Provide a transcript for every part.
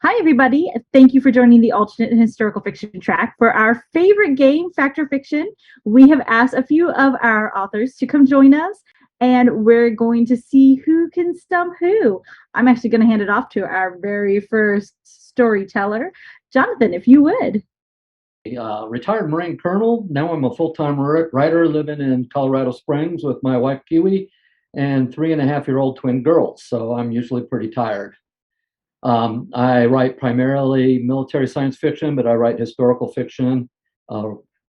Hi, everybody. Thank you for joining the alternate and historical fiction track. For our favorite game, Fact or Fiction, we have asked a few of our authors to come join us, and we're going to see who can stump who. I'm actually going to hand it off to our very first storyteller, Jonathan, if you would. Retired Marine Colonel. Now I'm a full-time writer living in Colorado Springs with my wife Kiwi and 3.5-year-old twin girls. So I'm usually pretty tired. I write primarily military science fiction, but I write historical fiction,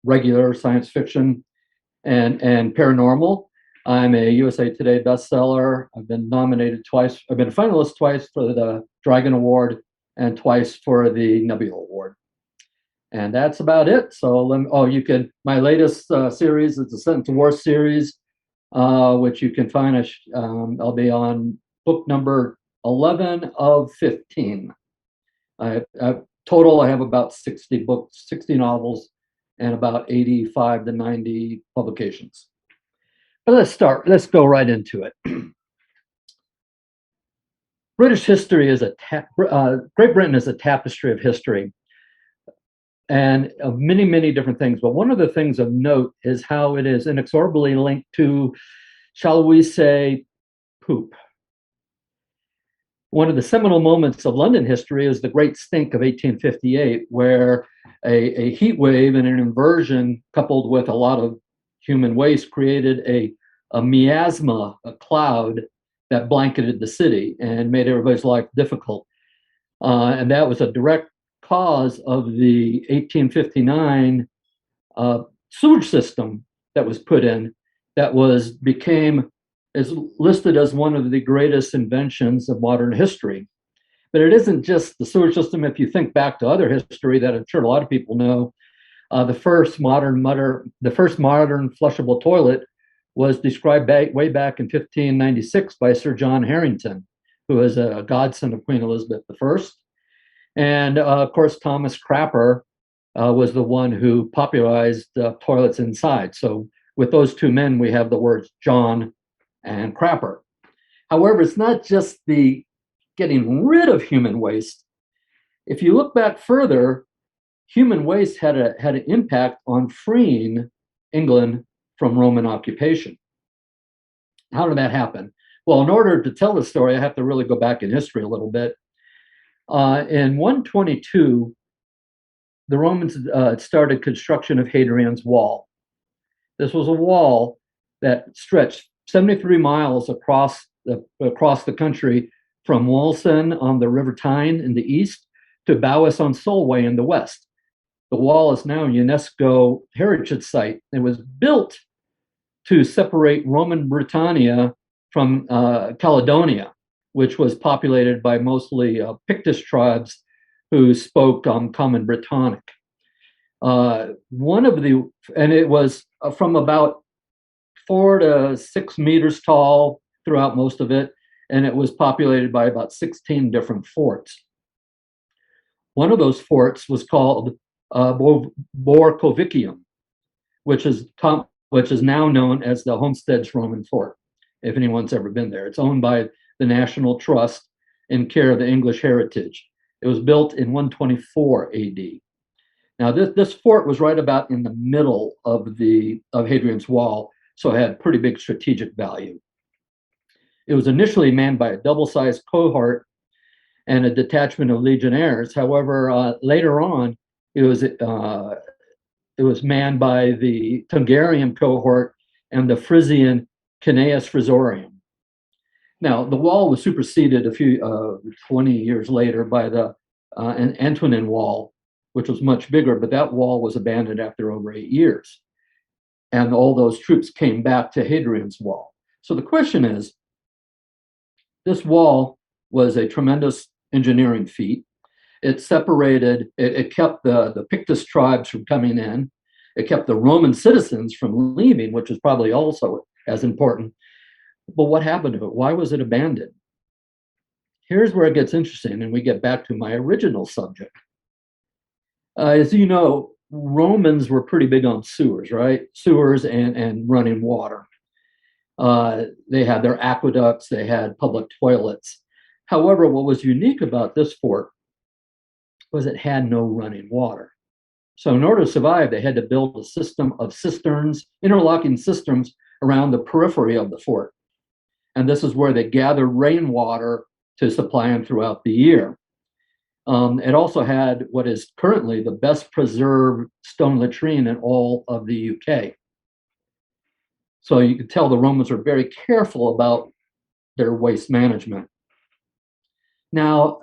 regular science fiction, and paranormal. I'm a USA Today bestseller. I've been nominated twice. I've been a finalist twice for the Dragon Award and twice for the Nebula Award. And that's about it. So, you can. My latest series is the Sent to War series, which you can find. I'll be on book number 11 of 15. Total, I have about 60 books, 60 novels, and about 85 to 90 publications. But let's go right into it. British history is Great Britain is a tapestry of history and of many, many different things. But one of the things of note is how it is inexorably linked to, shall we say, poop. One of the seminal moments of London history is the Great Stink of 1858, where a heat wave and an inversion coupled with a lot of human waste created a miasma, a cloud that blanketed the city and made everybody's life difficult. And that was a direct cause of the 1859 sewage system that was put in, that is listed as one of the greatest inventions of modern history. But it isn't just the sewage system. If you think back to other history that I'm sure a lot of people know, the first modern flushable toilet was described way back in 1596 by Sir John Harrington, who was a godson of Queen Elizabeth I. And of course, Thomas Crapper was the one who popularized toilets inside. So with those two men, we have the words John and Crapper. However, it's not just the getting rid of human waste. If you look back further, human waste had an impact on freeing England from Roman occupation. How did that happen? Well, in order to tell the story, I have to really go back in history a little bit. In 122, the Romans started construction of Hadrian's Wall. This was a wall that stretched 73 miles across the country, from Wallsend on the River Tyne in the east to Bowis on Solway in the west. The wall is now a UNESCO heritage site. It was built to separate Roman Britannia from Caledonia, which was populated by mostly Pictish tribes who spoke Common Brittonic. And it was from about 4 to 6 meters tall throughout most of it, and it was populated by about 16 different forts. One of those forts was called Borcovicium, which is now known as the Homestead's Roman Fort, if anyone's ever been there. It's owned by the National Trust in care of the English Heritage. It was built in 124 AD. Now, this fort was right about in the middle of Hadrian's Wall, so it had pretty big strategic value. It was initially manned by a double-sized cohort and a detachment of legionnaires. However, later on, it was manned by the Tungarian cohort and the Frisian Cineas Frisorium. Now, the wall was superseded 20 years later by the Antonine Wall, which was much bigger, but that wall was abandoned after over 8 years. And all those troops came back to Hadrian's Wall. So the question is, this wall was a tremendous engineering feat. It kept the Pictish tribes from coming in. It kept the Roman citizens from leaving, which is probably also as important. But what happened to it? Why was it abandoned? Here's where it gets interesting, and we get back to my original subject. As you know, Romans were pretty big on sewers, right? Sewers and running water. They had their aqueducts, they had public toilets. However, what was unique about this fort was it had no running water. So in order to survive, they had to build a system of cisterns, interlocking cisterns around the periphery of the fort. And this is where they gathered rainwater to supply them throughout the year. It also had what is currently the best preserved stone latrine in all of the UK. So you could tell the Romans were very careful about their waste management. Now,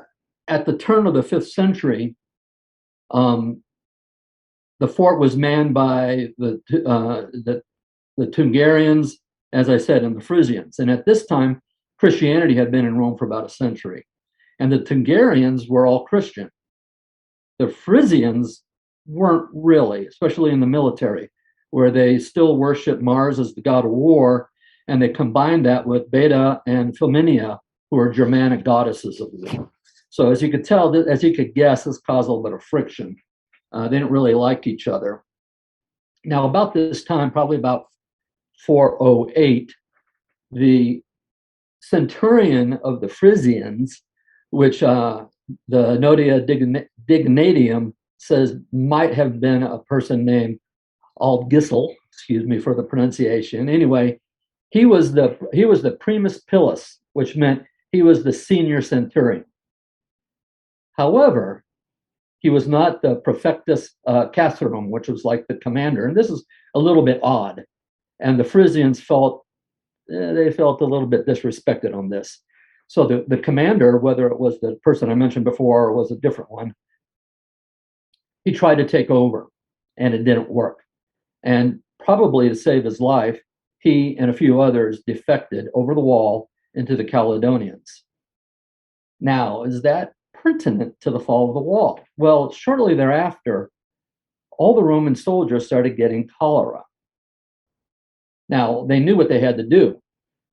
at the turn of the 5th century, the fort was manned by the Tungarians, as I said, and the Frisians. And at this time, Christianity had been in Rome for about a century. And the Tungarians were all Christian. The Frisians weren't really, especially in the military, where they still worship Mars as the god of war, and they combined that with Beta and Flaminia, who are Germanic goddesses of war. So as you could tell, as you could guess, this caused a little bit of friction. They didn't really like each other. Now, about this time, probably about 408, the Centurion of the Frisians, which the Notia Dignatium says might have been a person named Aldgisel, excuse me for the pronunciation. Anyway, he was the primus pilus, which meant he was the senior centurion. However, he was not the prefectus castorum, which was like the commander. And this is a little bit odd. And the Frisians felt a little bit disrespected on this. So the commander, whether it was the person I mentioned before or was a different one, he tried to take over, and it didn't work. And probably to save his life, he and a few others defected over the wall into the Caledonians. Now, is that pertinent to the fall of the wall? Well, shortly thereafter, all the Roman soldiers started getting cholera. Now, they knew what they had to do.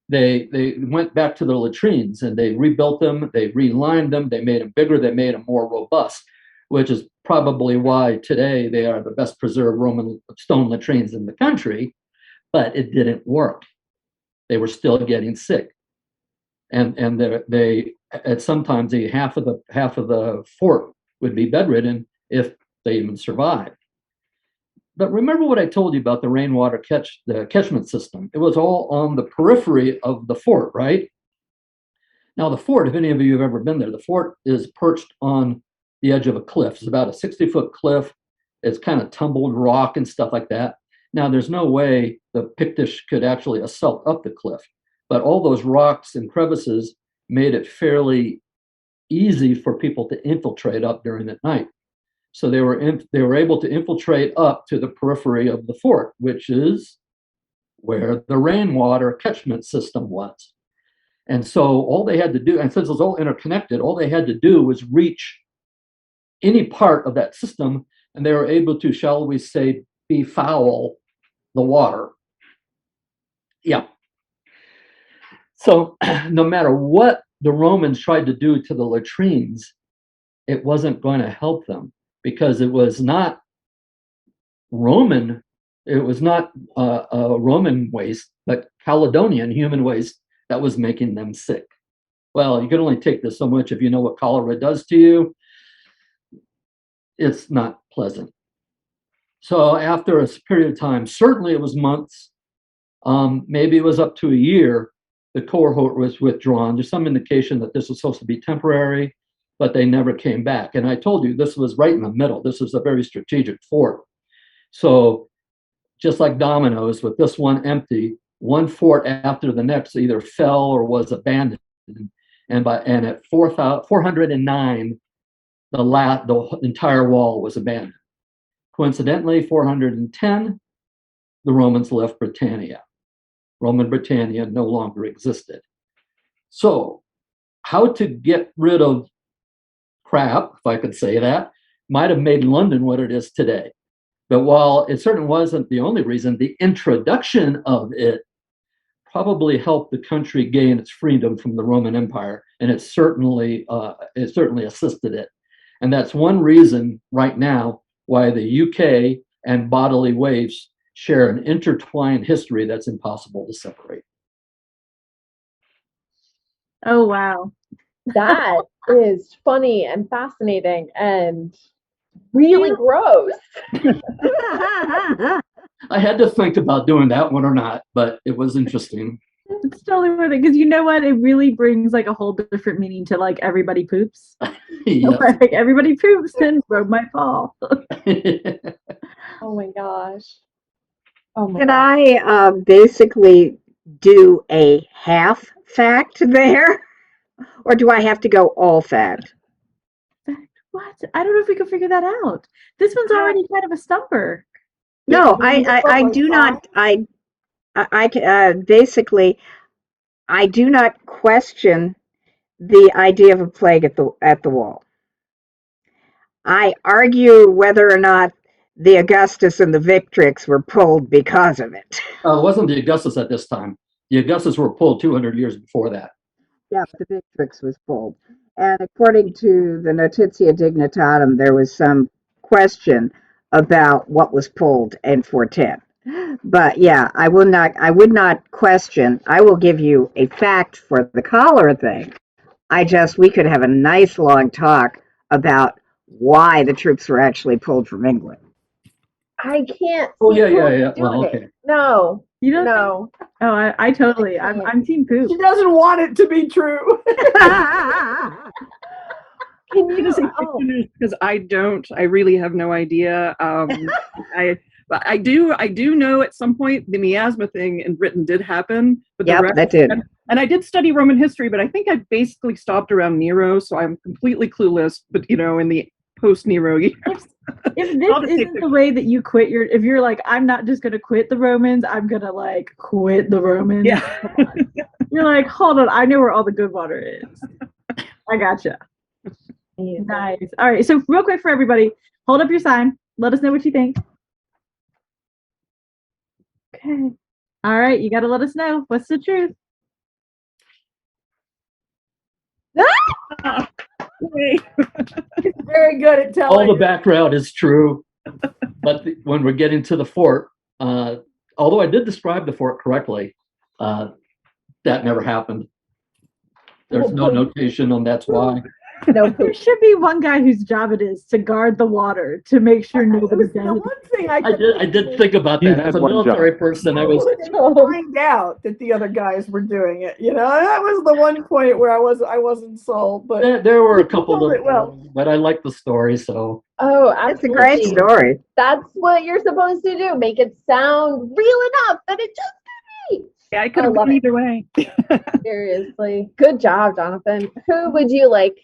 They went back to the latrines and they rebuilt them, they relined them, they made them bigger, they made them more robust, which is probably why today they are the best preserved Roman stone latrines in the country, but it didn't work. They were still getting sick. And they at sometimes half of the fort would be bedridden if they even survived. But remember what I told you about the rainwater catchment system. It was all on the periphery of the fort, right? Now the fort, if any of you have ever been there, the fort is perched on the edge of a cliff. It's about a 60-foot cliff. It's kind of tumbled rock and stuff like that. Now there's no way the Pictish could actually assault up the cliff, but all those rocks and crevices made it fairly easy for people to infiltrate up during the night. So they were able to infiltrate up to the periphery of the fort, which is where the rainwater catchment system was. And so all they had to do, and since it was all interconnected, all they had to do was reach any part of that system, and they were able to, shall we say, befoul the water. Yeah. So no matter what the Romans tried to do to the latrines, it wasn't going to help them, because it was not Roman, it was not Roman waste, but Caledonian human waste that was making them sick. Well, you can only take this so much if you know what cholera does to you. It's not pleasant. So after a period of time, certainly it was months, maybe it was up to a year, the cohort was withdrawn. There's some indication that this was supposed to be temporary, but they never came back. And I told you, this was right in the middle. This was a very strategic fort. So just like dominoes, with this one empty, one fort after the next either fell or was abandoned. And at 409, the entire wall was abandoned. Coincidentally, 410, the Romans left Britannia. Roman Britannia no longer existed. So how to get rid of crap, if I could say that, might have made London what it is today. But while it certainly wasn't the only reason, the introduction of it probably helped the country gain its freedom from the Roman Empire, and it certainly assisted it. And that's one reason right now why the UK and bodily waste share an intertwined history that's impossible to separate. Oh, wow. That is funny and fascinating and really gross. I had to think about doing that one or not, but it was interesting. It's totally worth it because you know what? It really brings like a whole different meaning to like everybody poops. Yes. Like everybody poops and road might fall. Oh my gosh. Oh my Can gosh. I basically do a half fact there? Or do I have to go all fact? What? I don't know if we can figure that out. This one's already kind of a stumper. No, I do not. Basically, I do not question the idea of a plague at the wall. I argue whether or not the Augustus and the Victrix were pulled because of it. It wasn't the Augustus at this time. The Augustus were pulled 200 years before that. Yeah, the Victrix was pulled. And according to the Notitia Dignitatum, there was some question about what was pulled in 410. But yeah, I would not question. I will give you a fact for the cholera thing. We could have a nice long talk about why the troops were actually pulled from England. I can't. Oh yeah. Well, okay. No. You don't? No. Oh, I totally. I'm team poop. She doesn't want it to be true. Can you just say because I don't. I really have no idea. I do know at some point the miasma thing in Britain did happen, but that did. And I did study Roman history, but I think I basically stopped around Nero, so I'm completely clueless. But in the post-Nero years. If this isn't the way that you quit if you're like, I'm not just gonna quit the Romans, I'm gonna like quit the Romans. Yeah. You're like, hold on, I know where all the good water is. I gotcha. Nice. All right, so real quick for everybody, hold up your sign. Let us know what you think. Okay. All right, you gotta let us know. What's the truth? He's very good at telling. All the background is true, but when we're getting to the fort, although I did describe the fort correctly, that never happened. There's no notation on that's why. No, there should be one guy whose job it is to guard the water to make sure nobody's dead. The one thing I did think about that. As a military person, I was find out that the other guys were doing it. That was the one point where I wasn't sold. But there were a couple of but I like the story, so. Oh, absolutely. It's a great story. That's what you're supposed to do. Make it sound real enough that it just could be. Yeah, I could have gone either way. Seriously. Good job, Jonathan. Who would you like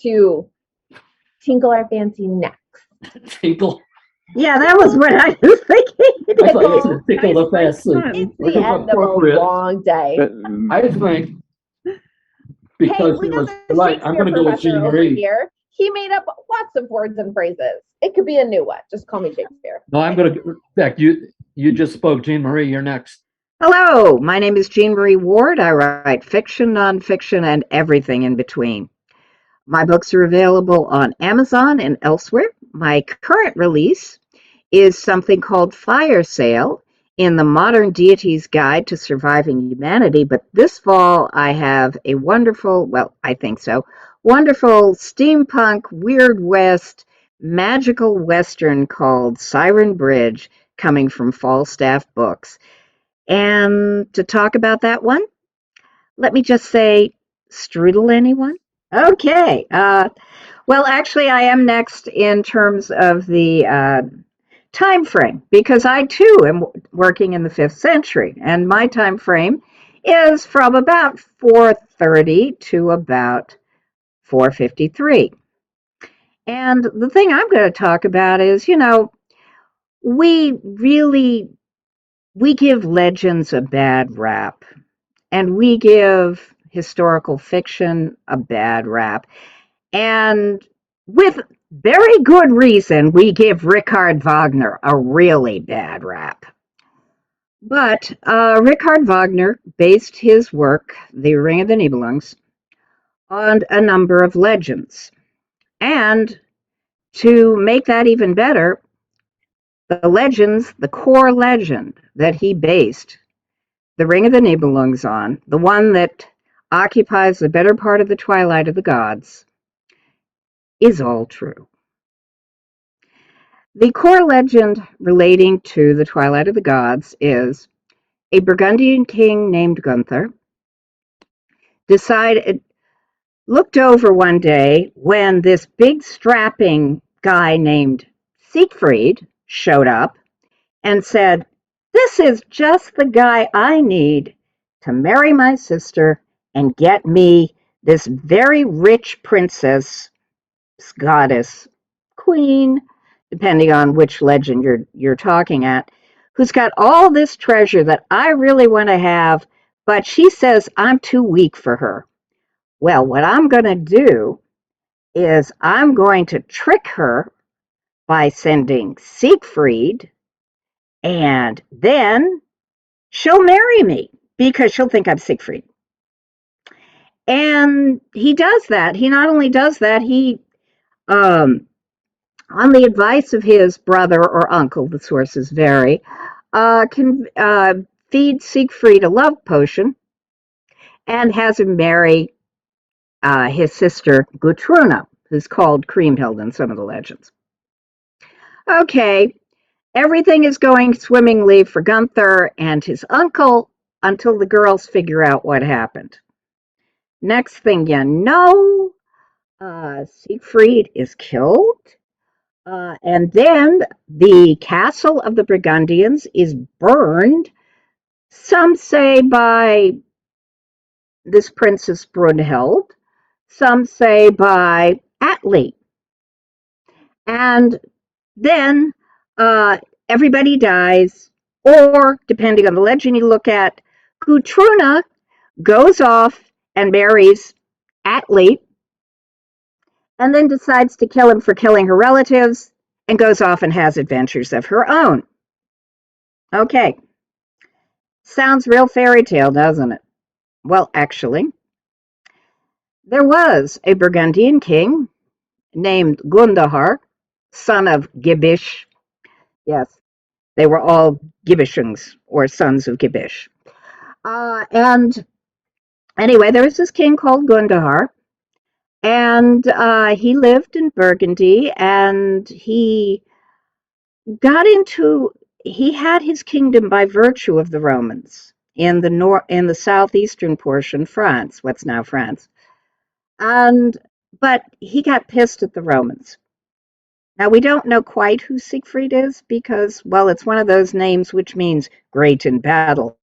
to tinkle our fancy next? Tinkle? Yeah, that was what I was thinking. I thought you said tinkle the fancy. It's the end of a long day. I think because he was right, I'm going to go with Jean Marie. Here. He made up lots of words and phrases. It could be a new one. Just call me Shakespeare. No, I'm going to. In fact, you just spoke, Jean Marie. You're next. Hello, my name is Jean Marie Ward. I write fiction, nonfiction, and everything in between. My books are available on Amazon and elsewhere. My current release is something called Fire Sale in the Modern Deities Guide to Surviving Humanity. But this fall, I have a wonderful, well, I think so, wonderful steampunk, Weird West, magical Western called Siren Bridge coming from Falstaff Books. And to talk about that one, let me just say, strudel anyone? Okay. Well, actually, I am next in terms of the time frame, because I too am working in the 5th century, and my time frame is from about 430 to about 453. And the thing I'm going to talk about is, we give legends a bad rap, and we give historical fiction a bad rap. And with very good reason, we give Richard Wagner a really bad rap. But Richard Wagner based his work, The Ring of the Nibelungs, on a number of legends. And to make that even better, the core legend that he based The Ring of the Nibelungs on, the one that occupies the better part of the twilight of the gods is all true. The core legend relating to the twilight of the gods is a Burgundian king named Gunther looked over one day when this big strapping guy named Siegfried showed up and said, "This is just the guy I need to marry my sister and get me this very rich princess, goddess, queen, depending on which legend you're talking at, who's got all this treasure that I really want to have, but she says I'm too weak for her. Well, what I'm going to do is I'm going to trick her by sending Siegfried, and then she'll marry me because she'll think I'm Siegfried." And he does that. He not only does that, he, on the advice of his brother or uncle, the sources vary, can feed Siegfried a love potion and has him marry his sister Gutruna, who's called Kriemhild in some of the legends. Okay, everything is going swimmingly for Gunther and his uncle until the girls figure out what happened. Next thing you know, Siegfried is killed, and then the castle of the Burgundians is burned, some say by this Princess Brunhild, some say by Attila. And then everybody dies, or depending on the legend you look at, Gutruna goes off and marries Attila, and then decides to kill him for killing her relatives, and goes off and has adventures of her own. Okay, sounds real fairy tale, doesn't it? Well, actually, there was a Burgundian king named Gundahar, son of Gibish. Yes, they were all Gibishans, or sons of Gibish. And anyway, there was this king called Gundahar, and he lived in Burgundy, and he had his kingdom by virtue of the Romans in the southeastern portion, France, what's now France. But he got pissed at the Romans. Now, we don't know quite who Siegfried is because, well, it's one of those names which means great in battle.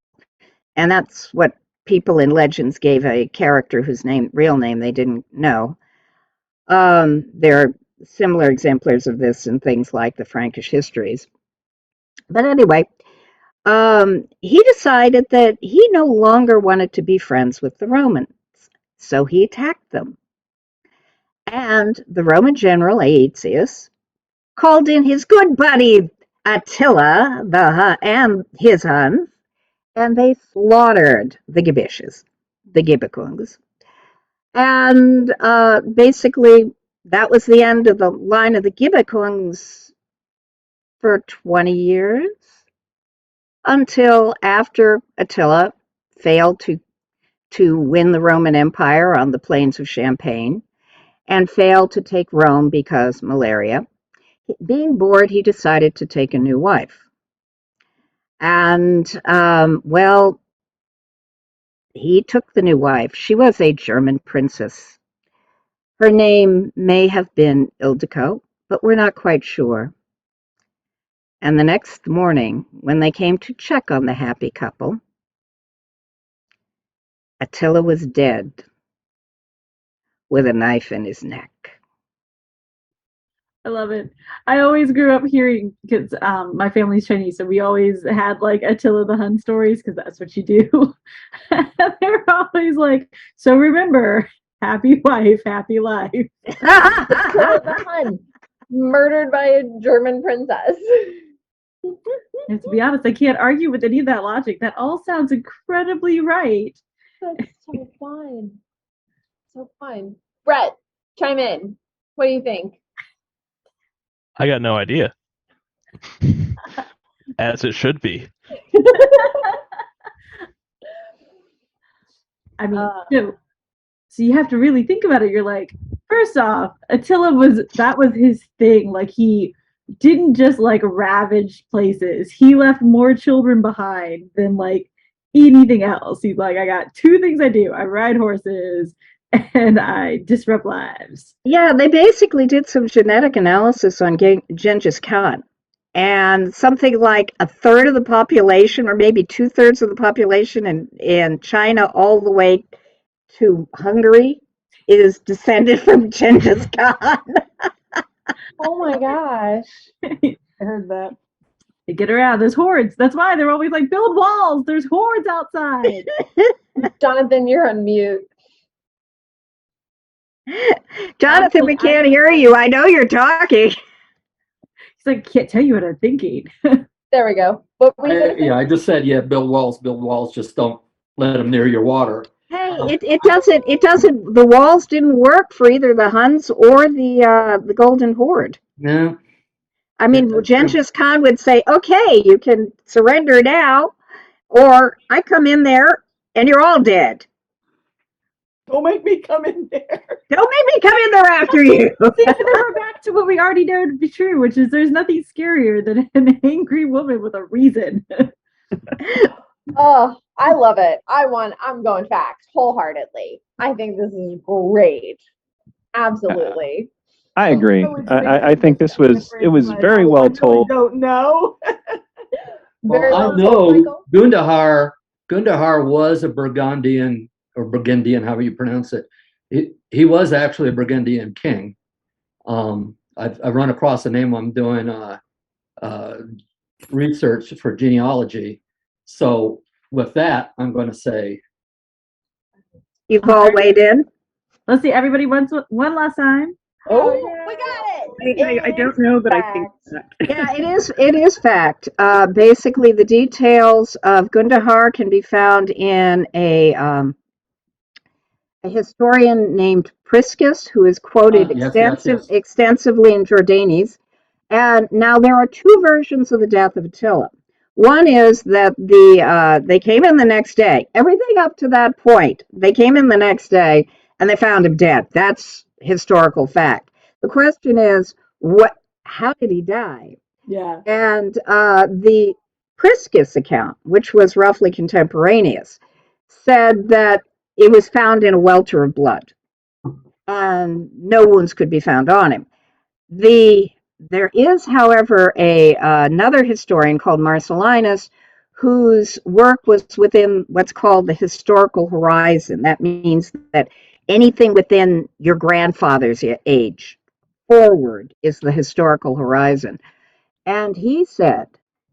And that's what people in legends gave a character whose real name they didn't know. There are similar exemplars of this in things like the Frankish histories. But anyway, he decided that he no longer wanted to be friends with the Romans, so he attacked them. And the Roman general Aetius called in his good buddy Attila and his Huns, and they slaughtered the Gibishes, the Gibikungs. And basically, that was the end of the line of the Gibikungs for 20 years, until after Attila failed to win the Roman Empire on the plains of Champagne and failed to take Rome because malaria. Being bored, he decided to take a new wife. And, well, he took the new wife. She was a German princess. Her name may have been Ildiko, but we're not quite sure. And the next morning, when they came to check on the happy couple, Attila was dead with a knife in his neck. I love it. I always grew up hearing, because my family's Chinese, so we always had like Attila the Hun stories because that's what you do. They're always like, so remember, happy wife, happy life. Attila the Hun, murdered by a German princess. And to be honest, I can't argue with any of that logic. That all sounds incredibly right. That's so fun. So fun. Brett, chime in. What do you think? I got no idea. As it should be. I mean, no, So you have to really think about it. You're like, first off, Attila that was his thing. Like he didn't just like ravage places. He left more children behind than like anything else. He's like, I got two things I do. I ride horses and I disrupt lives. Yeah, they basically did some genetic analysis on Genghis Khan. And something like a third of the population, or maybe two-thirds of the population in China, all the way to Hungary, is descended from Genghis Khan. Oh my gosh. I heard that. They get around. There's hordes. That's why they're always like, build walls. There's hordes outside. Jonathan, you're on mute. Jonathan, we can't hear you. I know you're talking. He's like, can't tell you what I'm thinking. There we go. What were you gonna say? I just said, build walls, just don't let them near your water. Hey, it doesn't, the walls didn't work for either the Huns or the Golden Horde. Yeah. I mean, Genghis Khan would say, okay, you can surrender now, or I come in there and you're all dead. Don't make me come in there. Don't make me come in there after you. See, then we're back to what we already know to be true, which is there's nothing scarier than an angry woman with a reason. Oh, I love it. I'm going facts wholeheartedly. I think this is great. Absolutely. I agree. I think it was very well told. Don't know. Very Well, I well told, know Michael. Gundahar was a Burgundian, or Burgundian, however you pronounce it. He was actually a Burgundian king. I've run across the name. I'm doing research for genealogy. So with that, I'm going to say, You've all weighed in? Let's see, everybody one last time. Oh, we got it. I don't know, but I think that. Yeah, it is fact. Basically, the details of Gundahar can be found in a historian named Priscus, who is quoted yes. extensively in Jordanes. And now there are two versions of the death of Attila. One is that they came in the next day. Everything up to that point, they came in the next day and they found him dead. That's historical fact. The question is, how did he die? Yeah. And the Priscus account, which was roughly contemporaneous, said that it was found in a welter of blood, and no wounds could be found on him. There is, however, another historian called Marcellinus, whose work was within what's called the historical horizon. That means that anything within your grandfather's age forward is the historical horizon. And he said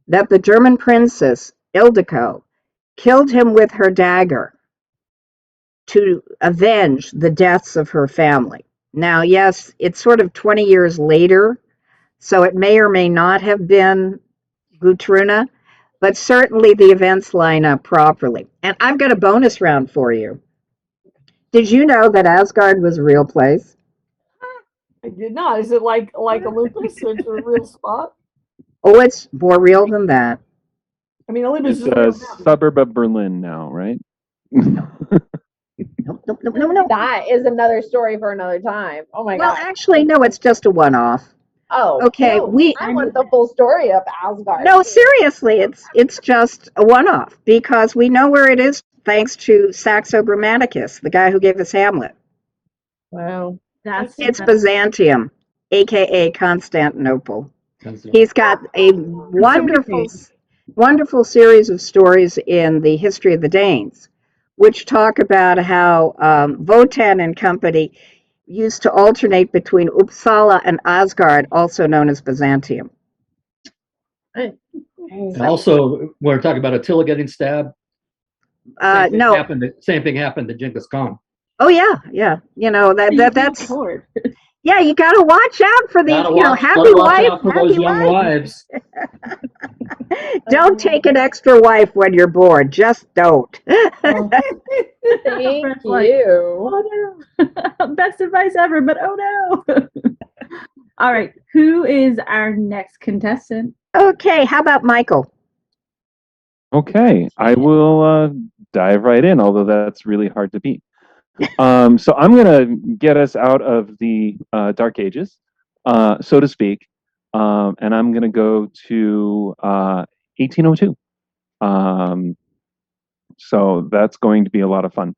that the German princess Ildiko killed him with her dagger to avenge the deaths of her family. Now, yes, it's sort of 20 years later, so it may or may not have been Gutruna, but certainly the events line up properly. And I've got a bonus round for you. Did you know that Asgard was a real place? I did not. Is it like Olympus? It's a real spot? Oh, it's more real than that. I mean, Olympus It's is a a real mountain. suburb of Berlin now, right? No. That is another story for another time. Oh my Well, god. actually, no, it's just a one-off. Oh, Okay, no, I want the full story of Asgard. No, seriously, it's just a one-off because we know where it is thanks to Saxo Grammaticus, the guy who gave us Hamlet. Wow. It's Byzantium, aka Constantinople. He's got a wonderful series of stories in the history of the Danes, which talk about how Wotan and company used to alternate between Uppsala and Asgard, also known as Byzantium. and also, we're talking about Attila getting stabbed. No. Same thing happened to Genghis Khan. Oh yeah. You know that's yeah. You got to watch out for these. Happy wives. Don't take an extra wife when you're bored. Just don't. Thank you. Oh no. Best advice ever, but oh no. All right. Who is our next contestant? Okay. How about Michael? Okay, I will dive right in, although that's really hard to beat. So I'm going to get us out of the Dark Ages, so to speak, and I'm going to go to 1802. So that's going to be a lot of fun.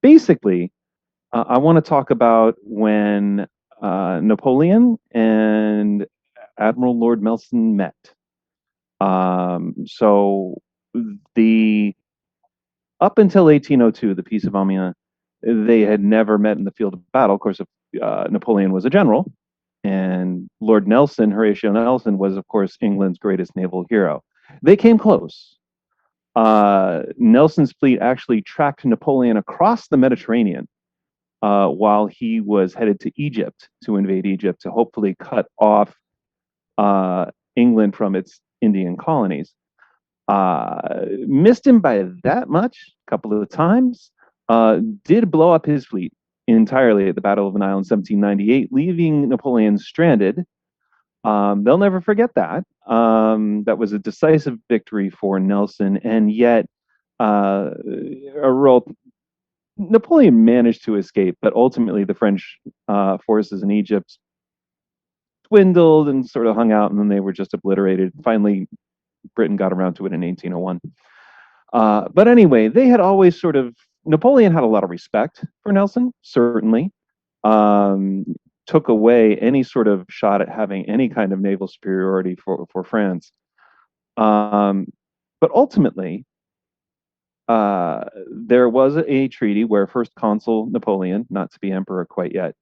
Basically, I want to talk about when Napoleon and Admiral Lord Nelson met. So the up until 1802, the Peace of Amiens, they had never met in the field of battle. Of course, Napoleon was a general, and Lord Nelson, Horatio Nelson, was, of course, England's greatest naval hero. They came close. Nelson's fleet actually tracked Napoleon across the Mediterranean while he was headed to Egypt to invade Egypt to hopefully cut off England from its Indian colonies. Missed him by that much a couple of times. Did blow up his fleet entirely at the Battle of the Nile in 1798, leaving Napoleon stranded. They'll never forget that. That was a decisive victory for Nelson, and yet Napoleon managed to escape, but ultimately the French forces in Egypt dwindled and sort of hung out, and then they were just obliterated. Finally, Britain got around to it in 1801. But anyway, they had always Napoleon had a lot of respect for Nelson, certainly. Took away any sort of shot at having any kind of naval superiority for France. But ultimately, there was a treaty where First Consul Napoleon, not to be emperor quite yet,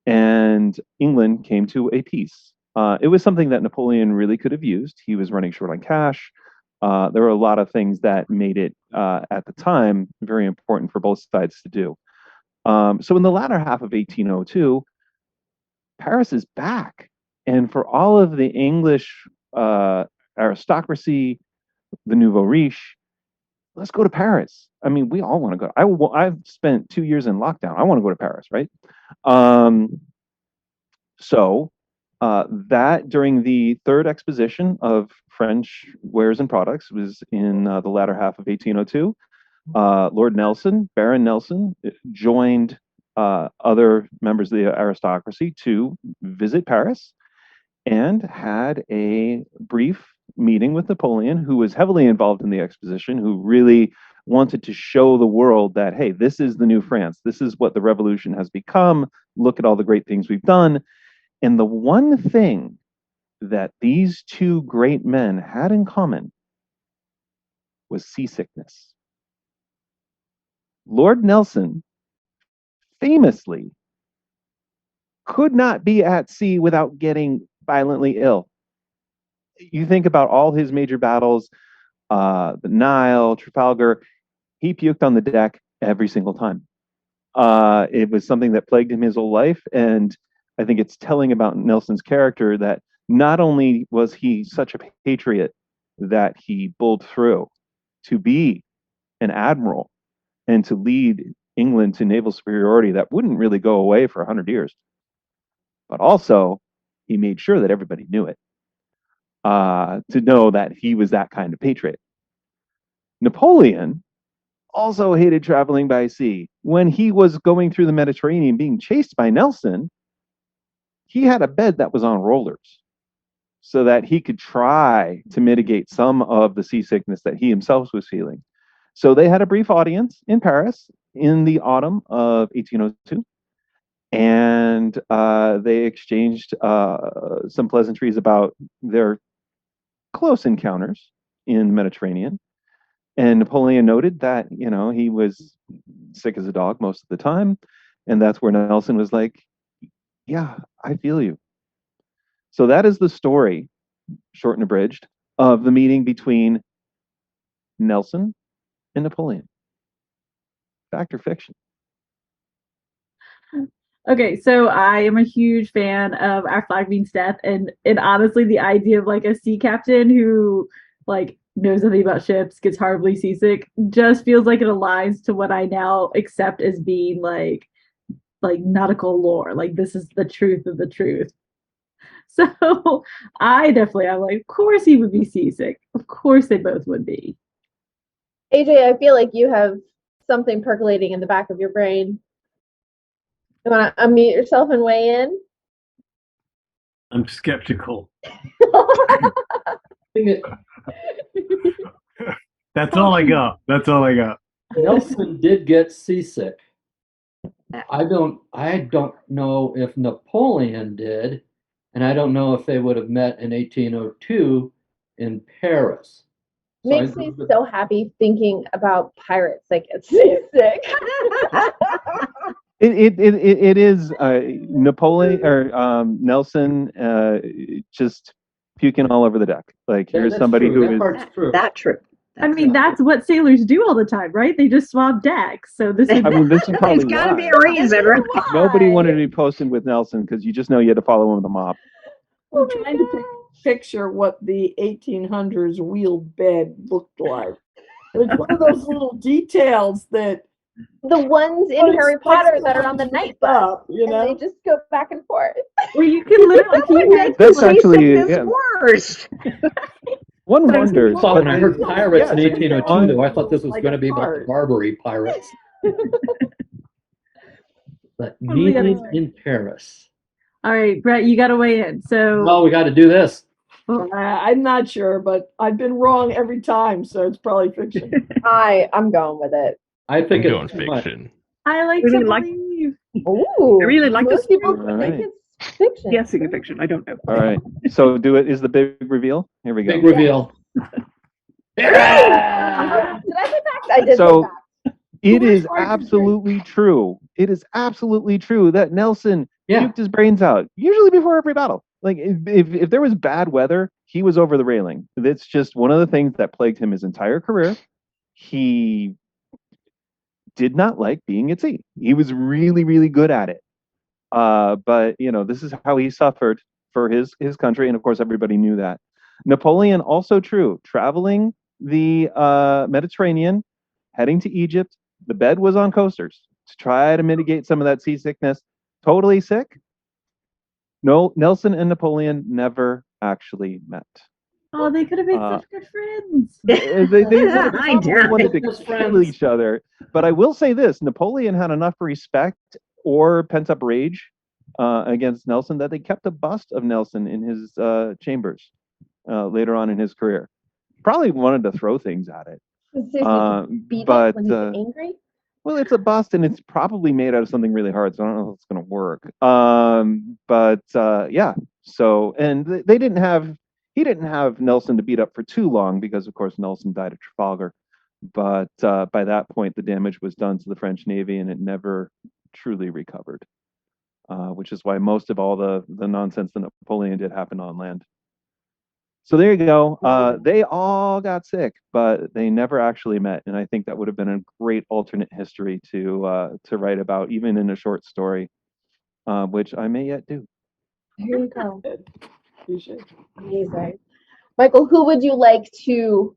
and England came to a peace. It was something that Napoleon really could have used. He was running short on cash. There were a lot of things that made it, at the time, very important for both sides to do. So in the latter half of 1802, Paris is back. And for all of the English aristocracy, the nouveau riche, let's go to Paris. I mean, we all want to go. I've spent 2 years in lockdown. I want to go to Paris, right? So that during the third exposition of French wares and products was in the latter half of 1802. Lord Nelson, Baron Nelson, joined other members of the aristocracy to visit Paris and had a brief meeting with Napoleon, who was heavily involved in the exposition, who really wanted to show the world that, hey, this is the new France. This is what the revolution has become. Look at all the great things we've done. And the one thing that these two great men had in common was seasickness. Lord Nelson famously could not be at sea without getting violently ill. You think about all his major battles, the Nile, Trafalgar, he puked on the deck every single time. It was something that plagued him his whole life, and I think it's telling about Nelson's character that not only was he such a patriot that he pulled through to be an admiral and to lead England to naval superiority that wouldn't really go away for 100 years, but also he made sure that everybody knew it, to know that he was that kind of patriot. Napoleon also hated traveling by sea. When he was going through the Mediterranean being chased by Nelson, he had a bed that was on rollers so that he could try to mitigate some of the seasickness that he himself was feeling. So they had a brief audience in Paris in the autumn of 1802, and they exchanged some pleasantries about their close encounters in the Mediterranean. And Napoleon noted that, he was sick as a dog most of the time. And that's where Nelson was like, yeah, I feel you. So that is the story, short and abridged, of the meeting between Nelson and Napoleon. Fact or fiction? Okay, so I am a huge fan of Our Flag Means Death, and honestly, the idea of like a sea captain who knows nothing about ships, gets horribly seasick, just feels like it aligns to what I now accept as being like nautical lore. Like, this is the truth of the truth. So I'm like, of course he would be seasick. Of course they both would be. AJ, I feel like you have something percolating in the back of your brain. You want to unmute yourself and weigh in? I'm skeptical. That's all I got. That's all I got. Nelson did get seasick. I don't know if Napoleon did, and I don't know if they would have met in 1802 in Paris. Makes me so happy thinking about pirates that get seasick. It is Napoleon or Nelson just puking all over the deck. Like, here's somebody who is that true. I mean, that's what sailors do all the time, right? They just swab decks. So this is. I mean, this is probably There's got to why. be a reason, right? Nobody wanted to be posted with Nelson because you just know you had to follow him with a mop. I'm trying to picture what the 1800s wheeled bed looked like. It's one of those little details that the ones in Harry Potter that are on the night bus, you know, and they just go back and forth. Well, you can literally. That's actually worse. One wonders. When I heard pirates in 1802, though, I thought this was like going to a be about card. the Barbary pirates. But meeting in Paris. All right, Brett, you got to weigh in. So. Well, we got to do this. I'm not sure, but I've been wrong every time, so it's probably fiction. I'm going with it. I think I'm going it's too much. fiction. I like Really to like- believe. Ooh, I really like most this. people All think right. it's fiction. Guessing a fiction. I don't know. All right. So is the big reveal? Here we go. Big reveal. Did I say facts? I did So- say facts. It is absolutely true. It is absolutely true that Nelson puked his brains out, usually before every battle. Like, if there was bad weather, he was over the railing. That's just one of the things that plagued him his entire career. He did not like being at sea. He was really, really good at it. But, this is how he suffered for his country. And of course, everybody knew that. Napoleon, also true. Traveling the Mediterranean, heading to Egypt. The bed was on coasters to try to mitigate some of that seasickness. Totally sick. No, Nelson and Napoleon never actually met. Oh, they could have been such good friends. They I doubt wanted it. to kill each other. But I will say this, Napoleon had enough respect or pent-up rage against Nelson that they kept a bust of Nelson in his chambers later on in his career. Probably wanted to throw things at it. But when he's angry? Well, it's a bust, and it's probably made out of something really hard, so I don't know if it's going to work. Yeah. So, and he didn't have Nelson to beat up for too long because, of course, Nelson died at Trafalgar. But by that point, the damage was done to the French Navy, and it never truly recovered. Which is why most of all the nonsense that Napoleon did happened on land. So there you go. They all got sick, but they never actually met, and I think that would have been a great alternate history to write about, even in a short story, which I may yet do. There you go. Amazing. Michael, who would you like to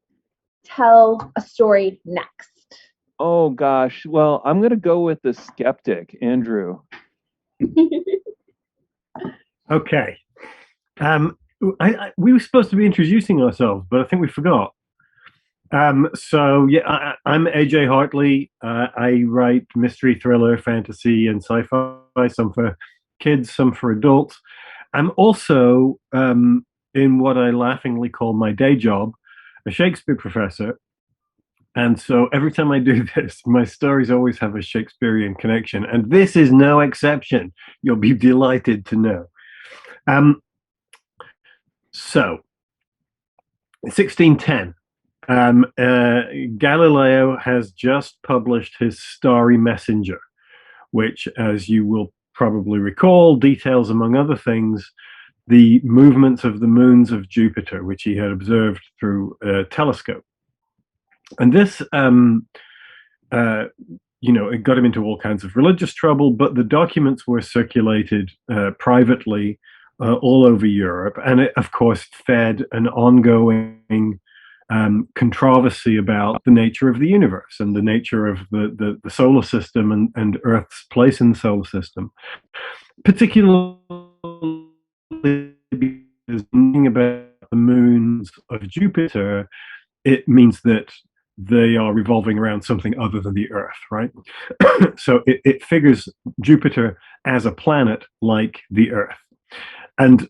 tell a story next? Oh gosh, well, I'm gonna go with the skeptic, Andrew. Okay. We were supposed to be introducing ourselves, but I think we forgot. So yeah, I'm AJ Hartley. I write mystery, thriller, fantasy, and sci-fi. Some for kids, some for adults. I'm also in what I laughingly call my day job, a Shakespeare professor. And so every time I do this, my stories always have a Shakespearean connection, and this is no exception. You'll be delighted to know. So, 1610, Galileo has just published his Starry Messenger, which, as you will probably recall, details, among other things, the movements of the moons of Jupiter, which he had observed through a telescope. And this, it got him into all kinds of religious trouble, but the documents were circulated privately all over Europe, and it, of course, fed an ongoing controversy about the nature of the universe and the nature of the solar system and Earth's place in the solar system, particularly because thinking about the moons of Jupiter, it means that they are revolving around something other than the Earth, right? So it figures Jupiter as a planet like the Earth. And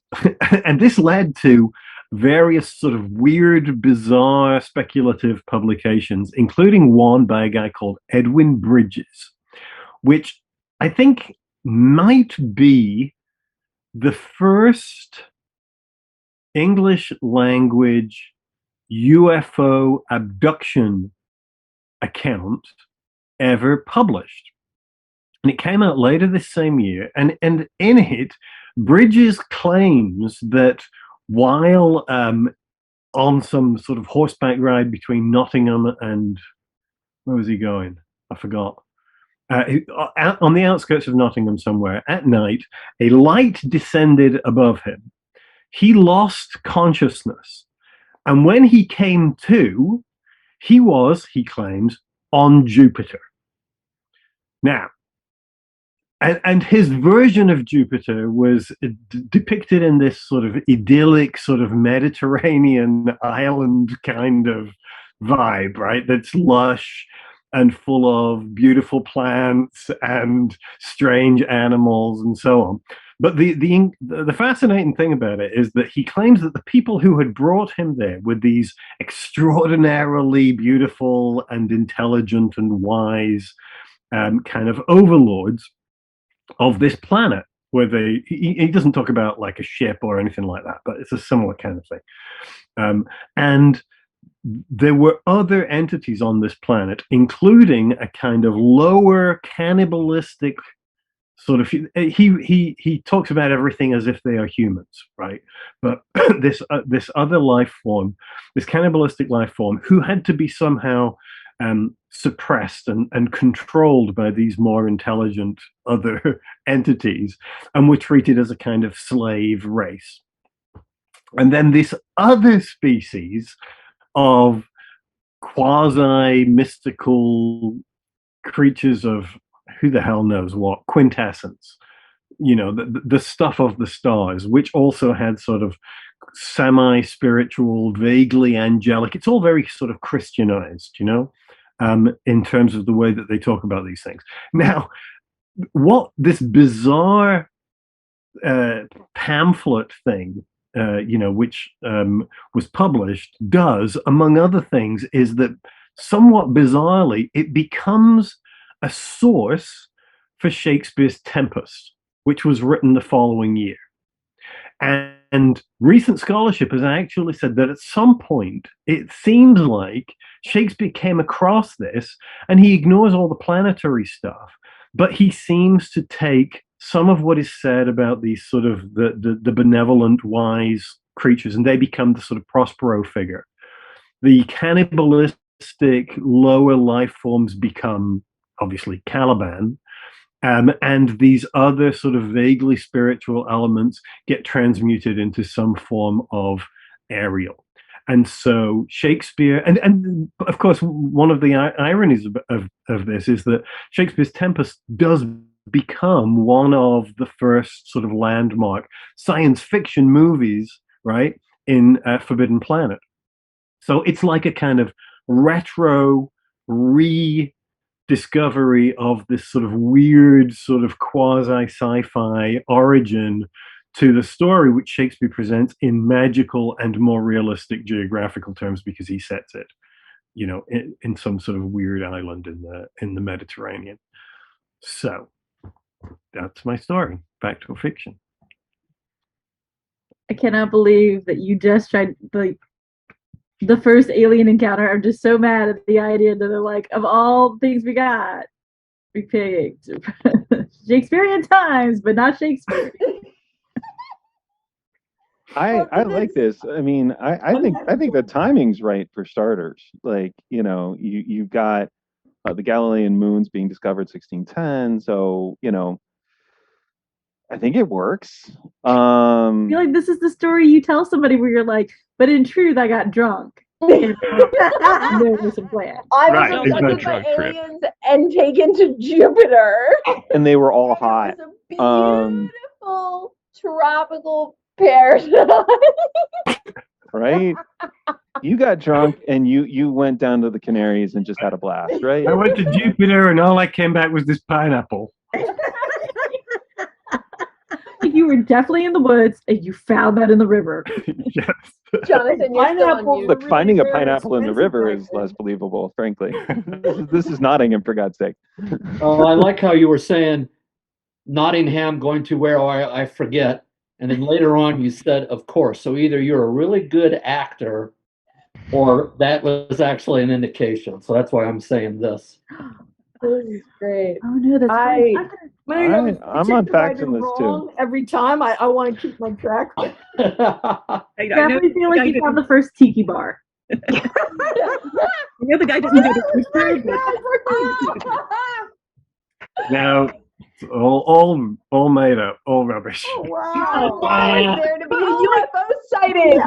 and this led to various sort of weird, bizarre, speculative publications, including one by a guy called Edwin Bridges, which I think might be the first English language UFO abduction account ever published. And it came out later this same year. And in it, Bridges claims that while on some sort of horseback ride between Nottingham and, where was he going? I forgot. On the outskirts of Nottingham somewhere, at night, a light descended above him. He lost consciousness. And when he came to, he was, he claims, on Jupiter. Now, and his version of Jupiter was depicted in this sort of idyllic, sort of Mediterranean island kind of vibe, right? That's lush and full of beautiful plants and strange animals and so on. But the fascinating thing about it is that he claims that the people who had brought him there were these extraordinarily beautiful and intelligent and wise kind of overlords of this planet, where he doesn't talk about like a ship or anything like that, but it's a similar kind of thing. And there were other entities on this planet, including a kind of lower cannibalistic sort of, he talks about everything as if they are humans, right? But this other life form, this cannibalistic life form, who had to be somehow suppressed and controlled by these more intelligent other entities, and were treated as a kind of slave race. And then this other species of quasi-mystical creatures of who the hell knows what, quintessence, you know, the stuff of the stars, which also had sort of semi-spiritual, vaguely angelic, it's all very sort of Christianized, you know, in terms of the way that they talk about these things. Now, what this bizarre pamphlet thing, you know, which was published, does, among other things, is that somewhat bizarrely, it becomes a source for Shakespeare's Tempest, which was written the following year. And recent scholarship has actually said that at some point, it seems like Shakespeare came across this, and he ignores all the planetary stuff, but he seems to take some of what is said about these sort of the benevolent, wise creatures, and they become the sort of Prospero figure. The cannibalistic lower life forms become obviously Caliban, and these other sort of vaguely spiritual elements get transmuted into some form of Ariel. And so Shakespeare, and of course, one of the ironies of this is that Shakespeare's Tempest does become one of the first sort of landmark science fiction movies, right, in Forbidden Planet. So it's like a kind of retro rediscovery of this sort of weird sort of quasi sci-fi origin to the story, which Shakespeare presents in magical and more realistic geographical terms, because he sets it, you know, in some sort of weird island in the Mediterranean. So that's my story. Factual fiction. I cannot believe that you just tried the first alien encounter. I'm just so mad at the idea that they're like, of all things we got, we picked Shakespearean times, but not Shakespeare. I like this. I mean, I think the timing's right for starters. Like, you know, you've got the Galilean moons being discovered 1610, so you know, I think it works. I feel like this is the story you tell somebody where you're like, but in truth, I got drunk. There was a plan. I Right, was abducted by drunk trip. aliens and taken to Jupiter. And they were all hot. It was a beautiful tropical paradise. Right? You got drunk and you went down to the Canaries and just had a blast, right? I went to Jupiter and all I came back was this pineapple. You were definitely in the woods and you found that in the river. Yes. Jonathan, you're still on Pineapples mute. Look, really finding a very pineapple in the expensive river back is then. less believable, frankly. This is Nottingham, for God's sake. Oh, I like how you were saying Nottingham going to where I forget. And then later on you said, of course. So either you're a really good actor or that was actually an indication. So that's why I'm saying this. This is great. Oh no, that's I- right. I'm on facts in this too. wrong every time. I want to keep my track. I know, Definitely feel like I you didn't- found the first tiki bar. I know the guy didn't go to Shakespeare, but Now, it's all made up, all rubbish. Oh, wow. Why is there to be a UFO sighting?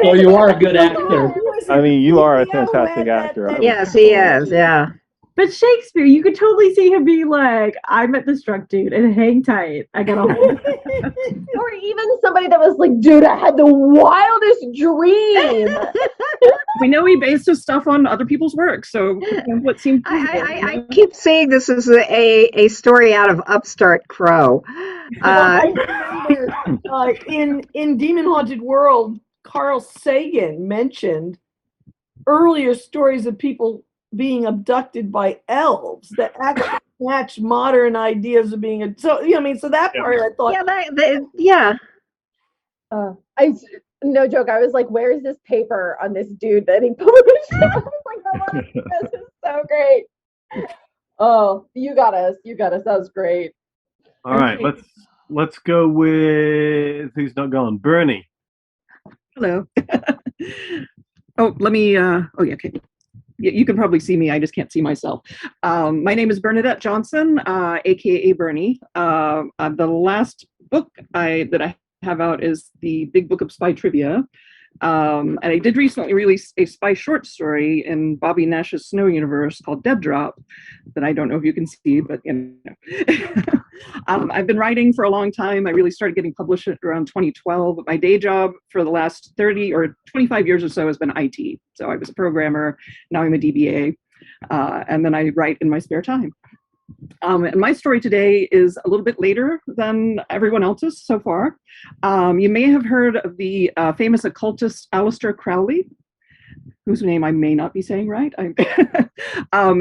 So you are a good actor. I mean, you are a fantastic actor. Yes, he is. Yeah. But Shakespeare, you could totally see him being like, I met this drunk dude and hang tight. I got a hold. Or even somebody that was like, dude, I had the wildest dream. we know he based his stuff on other people's work. So what seemed I keep saying this is a story out of Upstart Crow. I remember in Demon Haunted World, Carl Sagan mentioned earlier stories of people being abducted by elves that actually match modern ideas of being so that part I thought Yeah. No joke. I was like, where is this paper on this dude that he published? I was like, I want to see this. Is so great. Oh, you got us. That was great. All right, let's go with who's not gone. Bernie. Hello. Oh, let me. Oh, yeah. Okay. You can probably see me. I just can't see myself. My name is Bernadette Johnson, aka Bernie. The last book that I have out is the Big Book of Spy Trivia. And I did recently release a spy short story in Bobby Nash's Snow universe called Dead Drop that I don't know if you can see, but you know. I've been writing for a long time. I really started getting published around 2012. My day job for the last 30 or 25 years or so has been IT. So I was a programmer. Now I'm a DBA. And then I write in my spare time. And my story today is a little bit later than everyone else's so far. You may have heard of the famous occultist Aleister Crowley, whose name I may not be saying right.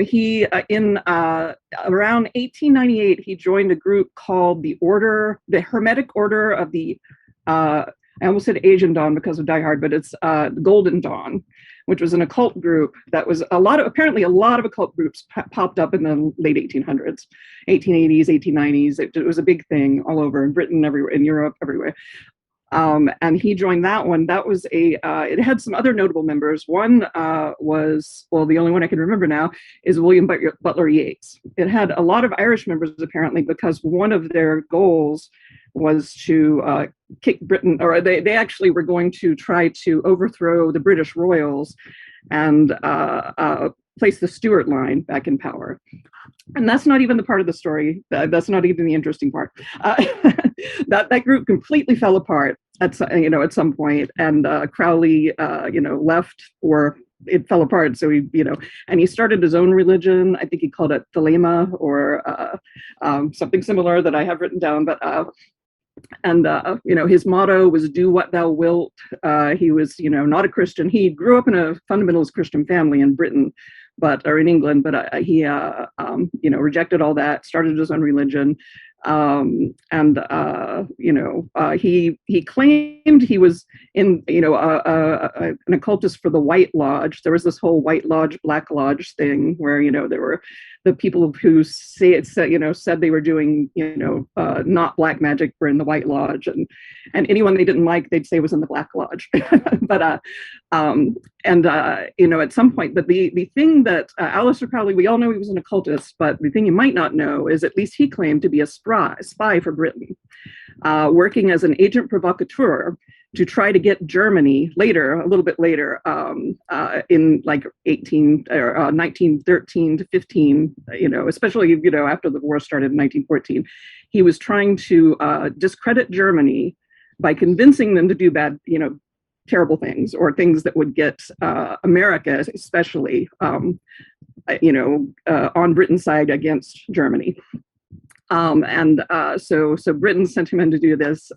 He, in around 1898, he joined a group called the Hermetic Order of the, I almost said Asian Dawn because of Die Hard, but it's the Golden Dawn, which was an occult group that was apparently a lot of occult groups popped up in the late 1800s, 1880s, 1890s. It was a big thing all over in Britain, everywhere, in Europe, everywhere. And he joined that one. That was it had some other notable members. One was, well, the only one I can remember now is William Butler Yeats. It had a lot of Irish members apparently because one of their goals was to kick Britain, or they actually were going to try to overthrow the British royals and place the Stuart line back in power. And that's not even the part of the story. That's not even the interesting part. That group completely fell apart at some point, and Crowley left, or it fell apart. So and he started his own religion. I think he called it Thelema or something similar that I have written down. But his motto was "Do what thou wilt." He was not a Christian. He grew up in a fundamentalist Christian family in Britain, or in England, but he rejected all that, started his own religion. He claimed he was in an occultist for the White Lodge. There was this whole White Lodge, Black Lodge thing where there were the people who said they were doing not black magic were in the White Lodge, and anyone they didn't like they'd say was in the Black Lodge. But at some point, but the thing that Aleister Crowley, we all know he was an occultist, but the thing you might not know is at least he claimed to be a spy for Britain, working as an agent provocateur to try to get Germany a little bit later, in like 1913 to 15, especially, after the war started in 1914, he was trying to discredit Germany by convincing them to do bad terrible things, or things that would get America, especially, on Britain's side against Germany. So Britain sent him in to do this.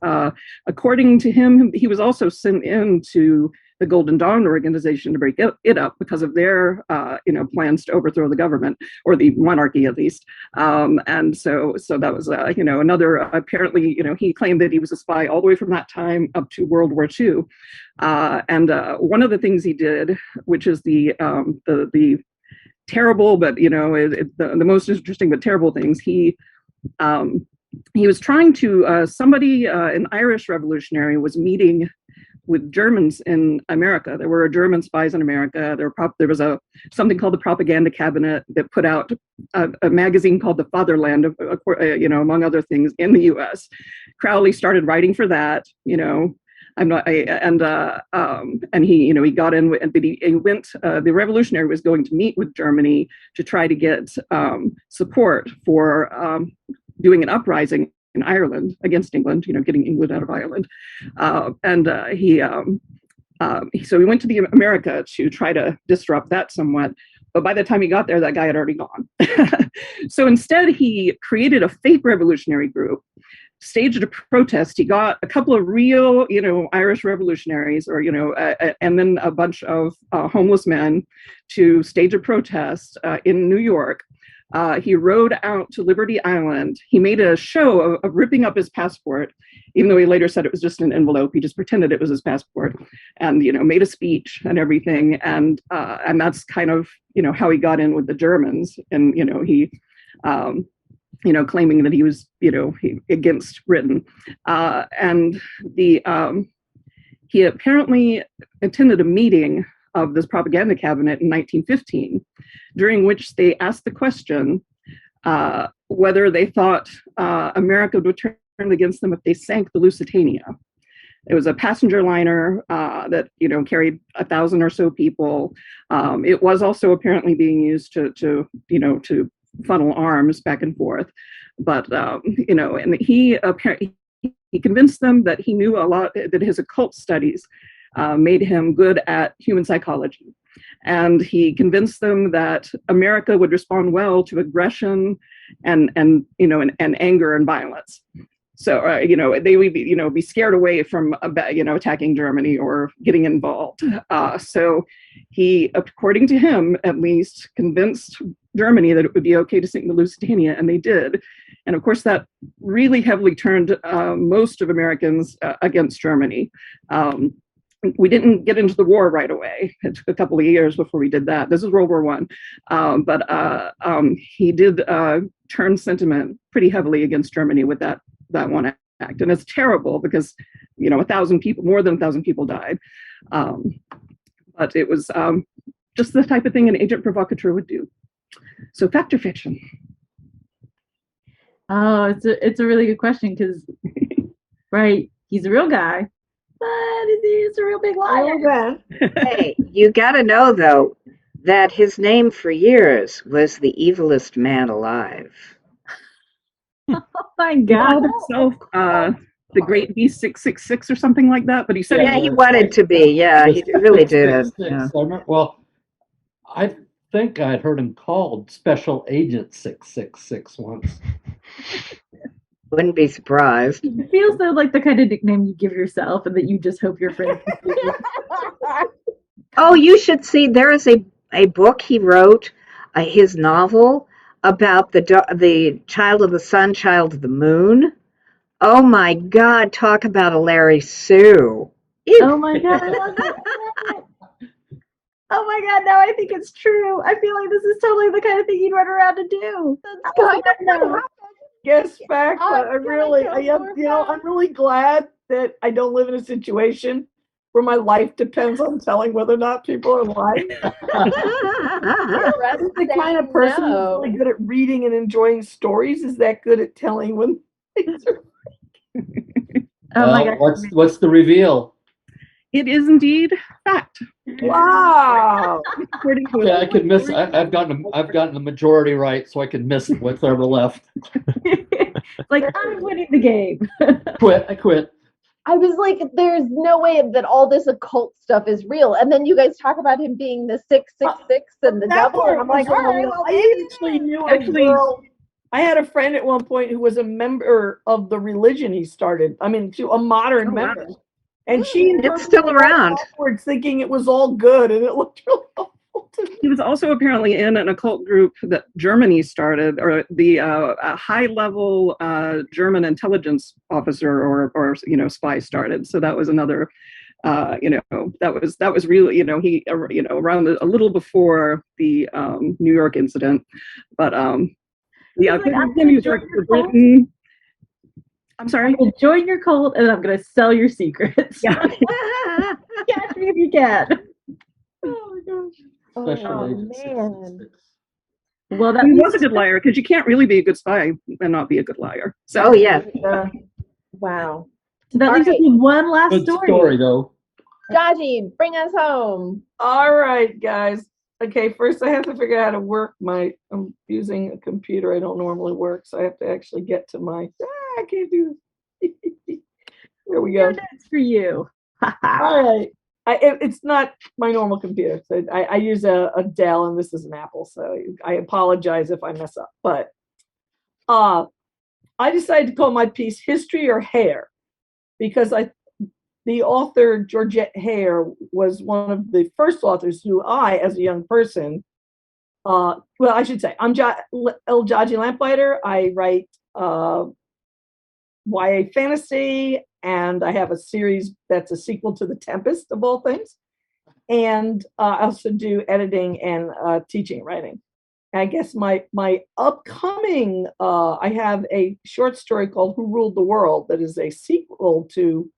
According to him, he was also sent into the Golden Dawn organization to break it up because of their, plans to overthrow the government, or the monarchy at least. And so that was, another, apparently, he claimed that he was a spy all the way from that time up to World War II. And one of the things he did, which is the terrible, but, the most interesting but terrible things, he was trying to, somebody, an Irish revolutionary was meeting with Germans in America. There were German spies in America. There was something called the Propaganda Cabinet that put out a magazine called The Fatherland, among other things, in the U.S. Crowley started writing for that. He got in, but he went. The revolutionary was going to meet with Germany to try to get support for doing an uprising in Ireland against England, getting England out of Ireland. So he went to America to try to disrupt that somewhat. But by the time he got there, that guy had already gone. So instead, he created a fake revolutionary group, staged a protest. He got a couple of real, Irish revolutionaries, and then a bunch of homeless men to stage a protest in New York. He rode out to Liberty Island. He made a show of ripping up his passport, even though he later said it was just an envelope. He just pretended it was his passport, and made a speech and everything. And that's kind of how he got in with the Germans. And he claiming that he was against Britain. He apparently attended a meeting of this propaganda cabinet in 1915, during which they asked the question whether they thought America would turn against them if they sank the Lusitania. It was a passenger liner that carried 1,000 or so people. It was also apparently being used to funnel arms back and forth, but and he convinced them that he knew a lot, that his occult studies made him good at human psychology. And he convinced them that America would respond well to aggression and anger and violence. So, they would be scared away from, attacking Germany or getting involved. So he, according to him, at least, convinced Germany that it would be okay to sink the Lusitania, and they did. And of course, that really heavily turned most of Americans against Germany. We didn't get into the war right away. It took a couple of years before we did that. This is World War I. But he did turn sentiment pretty heavily against Germany with that one act. And it's terrible because, 1,000 people, more than 1,000 people died. But it was just the type of thing an agent provocateur would do. So fact or fiction? Oh, it's a really good question because, right, he's a real guy. But he's a real big liar. Hey, you got to know, though, that his name for years was the evilest man alive. Oh my God. Himself, the Great B666 or something like that. But he said he wanted to be. Yeah, he really did. Yeah. Well, I think I'd heard him called Special Agent 666 once. Wouldn't be surprised. It feels though like the kind of nickname you give yourself and that you just hope your friends can see. Oh, you should see, there is a book he wrote, his novel, about the child of the sun, child of the moon. Oh my God, talk about a Larry Sue. Oh my God, I love that. Oh my God, now I think it's true. I feel like this is totally the kind of thing you'd run around to do. Yes, fact, but I'm really glad that I don't live in a situation where my life depends on telling whether or not people are lying. I'm the kind of person who's really good at reading and enjoying stories. Is that good at telling when things are Oh my God. What's the reveal? it is indeed fact. Wow. Yeah, I could miss. I've gotten the majority right, so I could miss what's ever left. Like, I'm winning the game. I quit. I was like, there's no way that all this occult stuff is real. And then you guys talk about him being the 666 and the That devil, and part I'm like, was all right, real. well, I maybe actually knew a Actually- girl. I had a friend at one point who was a member of the religion he started. I mean, a modern Oh, wow. member. And she It's still around. afterwards thinking it was all good, and it looked really awful to me. He was also apparently in an occult group that Germany started, or the a high-level German intelligence officer or spy started. So that was another, that was really, he, around a little before the New York incident, but yeah, He's like, I'm him, gonna he was join working your for cult. Britain. I'm I'm sorry. gonna join your cult and I'm gonna sell your secrets. Yeah. Catch me if you can. Oh my gosh. Special oh Agent man. 666. Well, that He means was a good liar because you can't really be a good spy and not be a good liar. So Oh, yeah. Wow. that All leaves us right. with one last Good story, though. Dodgy, bring us home. All right, guys. Okay, first I have to figure out how to work I'm using a computer I don't normally work, so I have to actually get to I can't do this. There we No go. notes for you. All right. It's not my normal computer. So I use a Dell, and this is an Apple, so I apologize if I mess up. But I decided to call my piece History or Hair, because the author Georgette Hare was one of the first authors who I, as a young person, well, I should say, I'm El Jaji Lamplighter. I write YA fantasy, and I have a series that's a sequel to the Tempest, of all things. And I also do editing and teaching writing. I guess my upcoming, I have a short story called Who Ruled the World that is a sequel to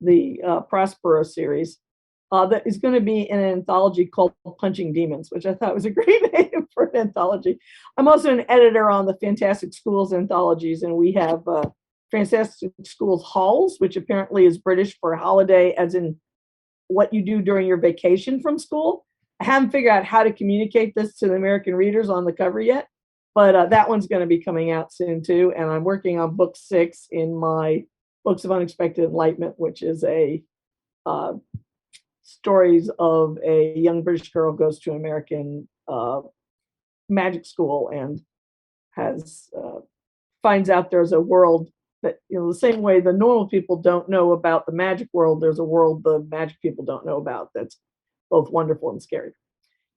the Prospero series that is going to be in an anthology called Punching Demons, which I thought was a great name for an anthology. I'm also an editor on the Fantastic Schools anthologies, and we have Fantastic Schools Halls, which apparently is British for holiday, as in what you do during your vacation from school. I haven't figured out how to communicate this to the American readers on the cover yet, but that one's going to be coming out soon too. And I'm working on book 6 in my Books of Unexpected Enlightenment, which is a stories of a young British girl goes to American magic school and has finds out there's a world that, the same way the normal people don't know about the magic world, there's a world the magic people don't know about that's both wonderful and scary.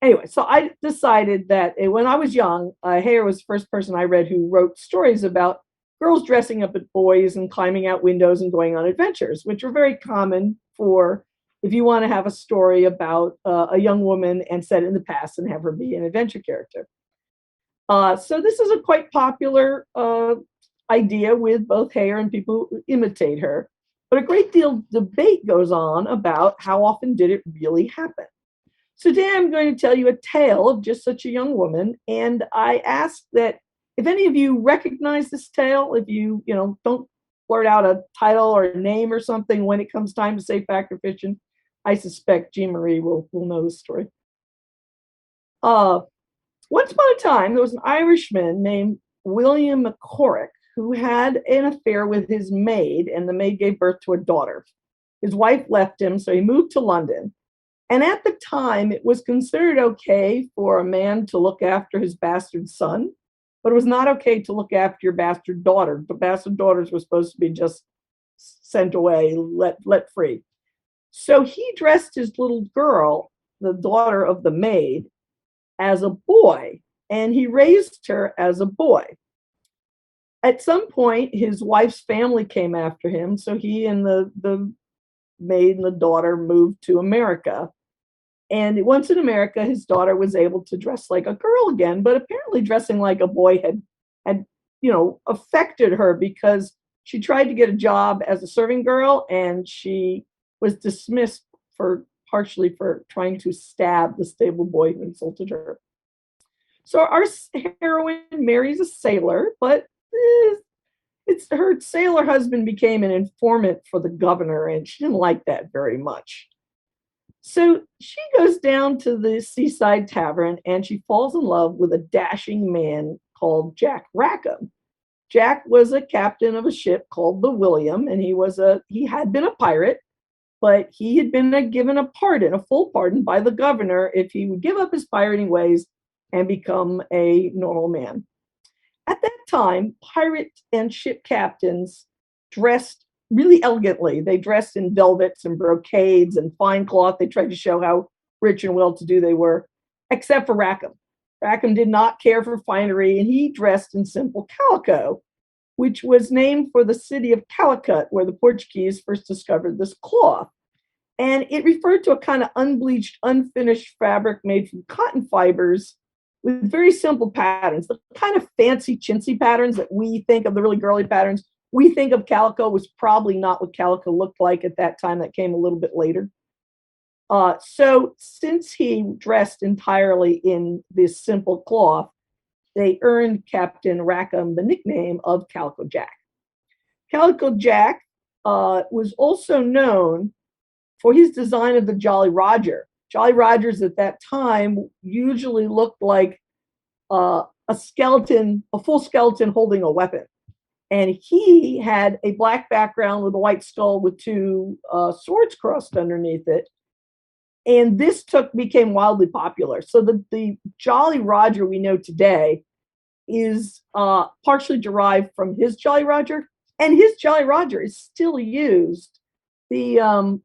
Anyway, so I decided that when I was young, Hare was the first person I read who wrote stories about girls dressing up as boys and climbing out windows and going on adventures, which are very common for if you want to have a story about a young woman and set in the past and have her be an adventure character. So this is a quite popular idea with both Hare and people who imitate her. But a great deal of debate goes on about how often did it really happen. So today I'm going to tell you a tale of just such a young woman. And I ask that if any of you recognize this tale, if you, don't blurt out a title or a name or something when it comes time to say fact or fiction, I suspect Jean Marie will know the story. Once upon a time, there was an Irishman named William McCorrick who had an affair with his maid, and the maid gave birth to a daughter. His wife left him, so he moved to London. And at the time, it was considered okay for a man to look after his bastard son, but it was not okay to look after your bastard daughter. The bastard daughters were supposed to be just sent away, let free. So he dressed his little girl, the daughter of the maid, as a boy, and he raised her as a boy. At some point, his wife's family came after him, so he and the maid and the daughter moved to America. And once in America, his daughter was able to dress like a girl again, but apparently dressing like a boy had affected her, because she tried to get a job as a serving girl, and she was dismissed partially for trying to stab the stable boy who insulted her. So our heroine marries a sailor, but her sailor husband became an informant for the governor, and she didn't like that very much. So she goes down to the seaside tavern, and she falls in love with a dashing man called Jack Rackham. Jack was a captain of a ship called the William, and he had been a pirate, but he had been given a full pardon by the governor if he would give up his pirating ways and become a normal man. At that time, pirate and ship captains dressed really elegantly. They dressed in velvets and brocades and fine cloth. They tried to show how rich and well-to-do they were, except for Rackham. Rackham did not care for finery, and he dressed in simple calico, which was named for the city of Calicut, where the Portuguese first discovered this cloth. And it referred to a kind of unbleached, unfinished fabric made from cotton fibers with very simple patterns, the kind of fancy chintzy patterns that we think of, the really girly patterns. We think of calico was probably not what calico looked like at that time. That came a little bit later. So since he dressed entirely in this simple cloth, they earned Captain Rackham the nickname of Calico Jack. Calico Jack was also known for his design of the Jolly Roger. Jolly Rogers at that time usually looked like a skeleton, a full skeleton holding a weapon. And he had a black background with a white skull with two swords crossed underneath it. And this became wildly popular. So the Jolly Roger we know today is partially derived from his Jolly Roger. And his Jolly Roger is still used. The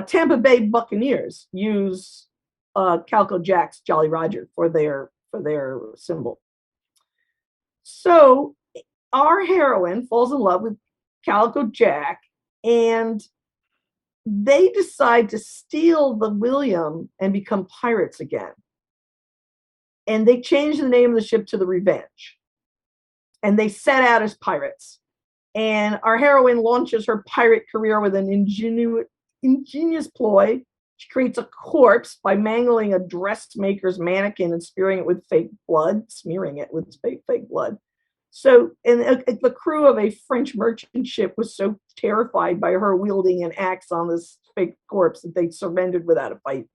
Tampa Bay Buccaneers use Calico Jack's Jolly Roger for their symbol. So our heroine falls in love with Calico Jack, and they decide to steal the William and become pirates again. And they change the name of the ship to the Revenge. And they set out as pirates. And our heroine launches her pirate career with an ingenious ploy. She creates a corpse by mangling a dressmaker's mannequin and smearing it with fake blood. So, and the crew of a French merchant ship was so terrified by her wielding an axe on this fake corpse that they surrendered without a fight.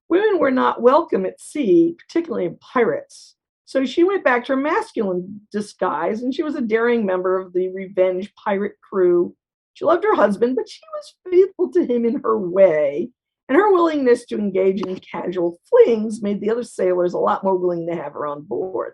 Women were not welcome at sea, particularly in pirates. So she went back to her masculine disguise, and she was a daring member of the Revenge pirate crew. She loved her husband, but she was faithful to him in her way, and her willingness to engage in casual flings made the other sailors a lot more willing to have her on board.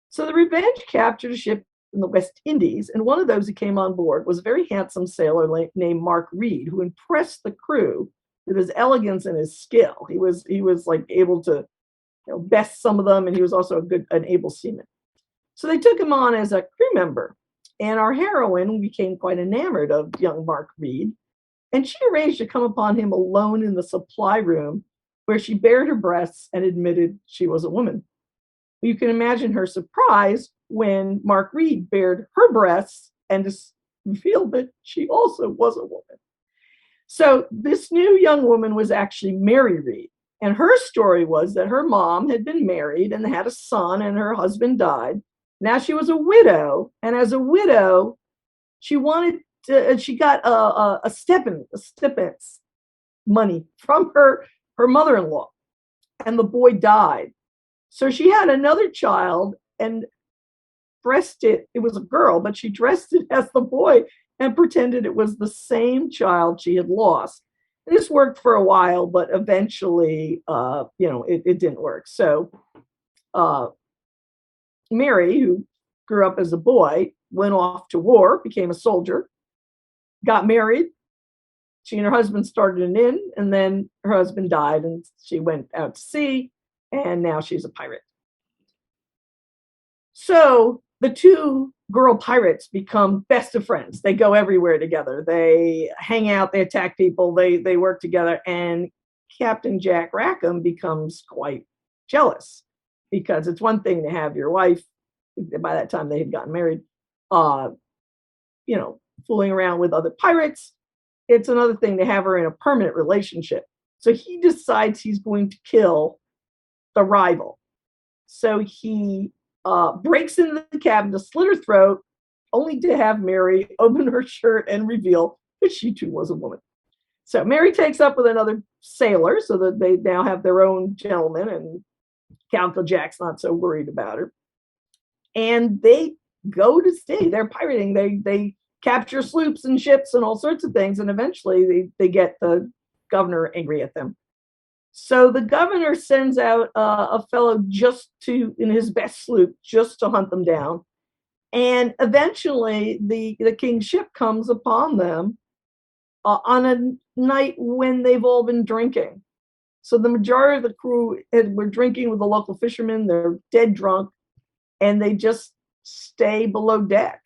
So the Revenge captured a ship in the West Indies, and one of those who came on board was a very handsome sailor named Mark Reed, who impressed the crew with his elegance and his skill. He was like able to best some of them, and he was also an able seaman. So they took him on as a crew member, and our heroine became quite enamored of young Mark Reed, and she arranged to come upon him alone in the supply room, where she bared her breasts and admitted she was a woman. You can imagine her surprise when Mark Reed bared her breasts and revealed that she also was a woman. So this new young woman was actually Mary Reed. And her story was that her mom had been married and had a son, and her husband died. Now she was a widow. And as a widow, she got a stipends money from her mother-in-law. And the boy died. So she had another child and dressed it was a girl, but she dressed it as the boy and pretended it was the same child she had lost. And this worked for a while, but eventually, it didn't work. So Mary, who grew up as a boy, went off to war, became a soldier, got married. She and her husband started an inn, and then her husband died, and she went out to sea. And now she's a pirate. So the two girl pirates become best of friends. They go everywhere together. They hang out, they attack people, they work together. And Captain Jack Rackham becomes quite jealous, because it's one thing to have your wife, by that time they had gotten married, fooling around with other pirates. It's another thing to have her in a permanent relationship. So he decides he's going to kill the rival. So he breaks into the cabin to slit her throat, only to have Mary open her shirt and reveal that she too was a woman. So Mary takes up with another sailor, so that they now have their own gentleman, and Calico Jack's not so worried about her. and they go to sea. They're pirating. They capture sloops and ships and all sorts of things, and eventually they get the governor angry at them. So the governor sends out a fellow in his best sloop just to hunt them down. And eventually the king's ship comes upon them on a night when they've all been drinking. So the majority of the crew were drinking with the local fishermen. They're dead drunk, and they just stay below deck.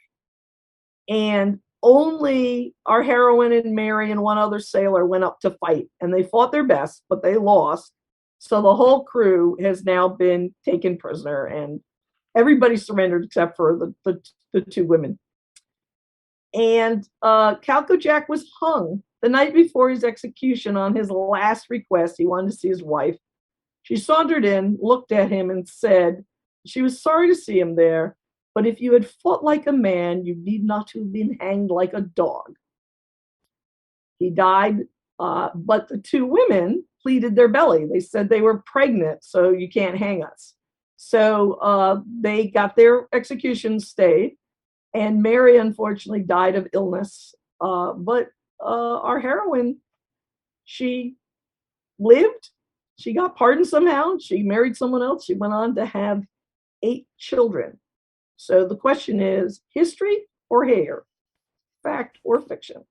And only our heroine and Mary and one other sailor went up to fight, and they fought their best, but they lost. So the whole crew has now been taken prisoner, and everybody surrendered except for the two women. And Calico Jack was hung the night before his execution on his last request. He wanted to see his wife. She sauntered in, looked at him, and said she was sorry to see him there, but if you had fought like a man, you need not have been hanged like a dog. He died, but the two women pleaded their belly. They said they were pregnant, so you can't hang us. So they got their execution stayed, and Mary unfortunately died of illness. But our heroine, she lived. She got pardoned somehow. She married someone else. She went on to have 8 children. So the question is, history or hair? Fact or fiction?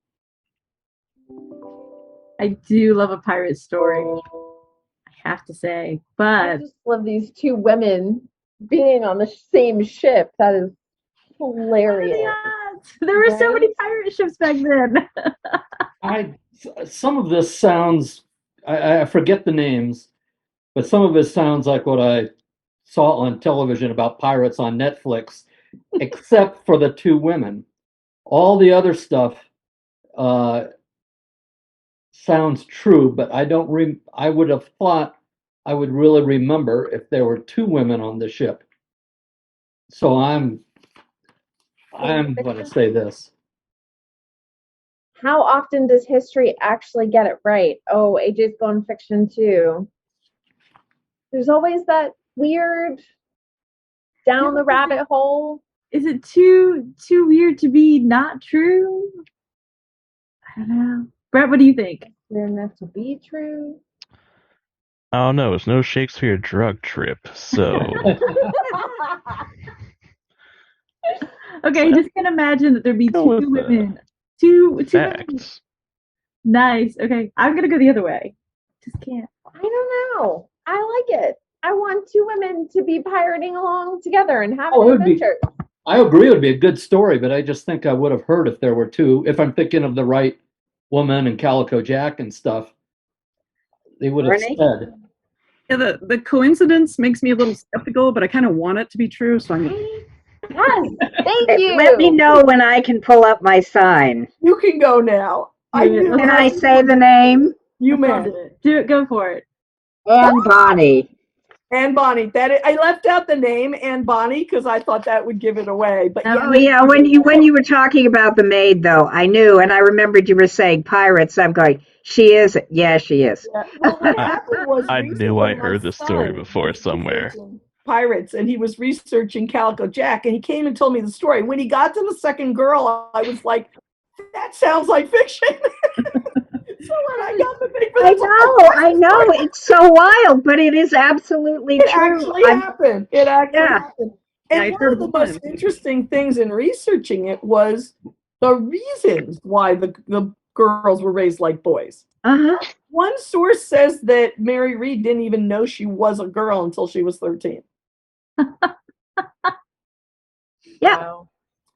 I do love a pirate story, I have to say. I But just love these two women being on the same ship. That is hilarious. there were so many pirate ships back then. Some of this sounds, I forget the names, but some of it sounds like what I saw on television about pirates on Netflix, except for the two women. All the other stuff sounds true, but I would have thought I would really remember if there were two women on the ship. So I'm going to say this. How often does history actually get it right? Oh, AJ's gone fiction too. There's always that weird down the rabbit hole. Is it too weird to be not true? I don't know. Brett, what do you think? Weird enough to be true. I don't know. It's no Shakespeare drug trip, so Okay, just can imagine that there'd be Go two with the women. Two women. facts. Nice. Okay, I'm gonna go the other way. Just can't. I don't know. I like it. I want two women to be pirating along together and having adventures. I agree it would be a good story, but I just think I would have heard if there were two. If I'm thinking of the right woman and Calico Jack and stuff, they would have said. Yeah, the coincidence makes me a little skeptical, but I kind of want it to be true, so I'm gonna... Yes, thank you. Let me know when I can pull up my sign. You can go now. Can I say the name? You may. Do it. Go for it. Anne Bonny. Anne Bonny. I left out the name Anne Bonny because I thought that would give it away. But Oh yeah, when you were talking about the maid, though, I knew, and I remembered you were saying pirates. I'm going, she is. Yeah, she is. Yeah. Well, what happened was I knew I heard this story before somewhere. Pirates, and he was researching Calico Jack, and he came and told me the story. When he got to the second girl, I was like, "That sounds like fiction." So when I got the thing for I know, it's so wild, but it is absolutely it true. actually happened. It actually happened. And Yeah, one of the most interesting things in researching it was the reasons why the girls were raised like boys. Uh-huh. One source says that Mary Read didn't even know she was a girl until she was 13. Yeah. Wow.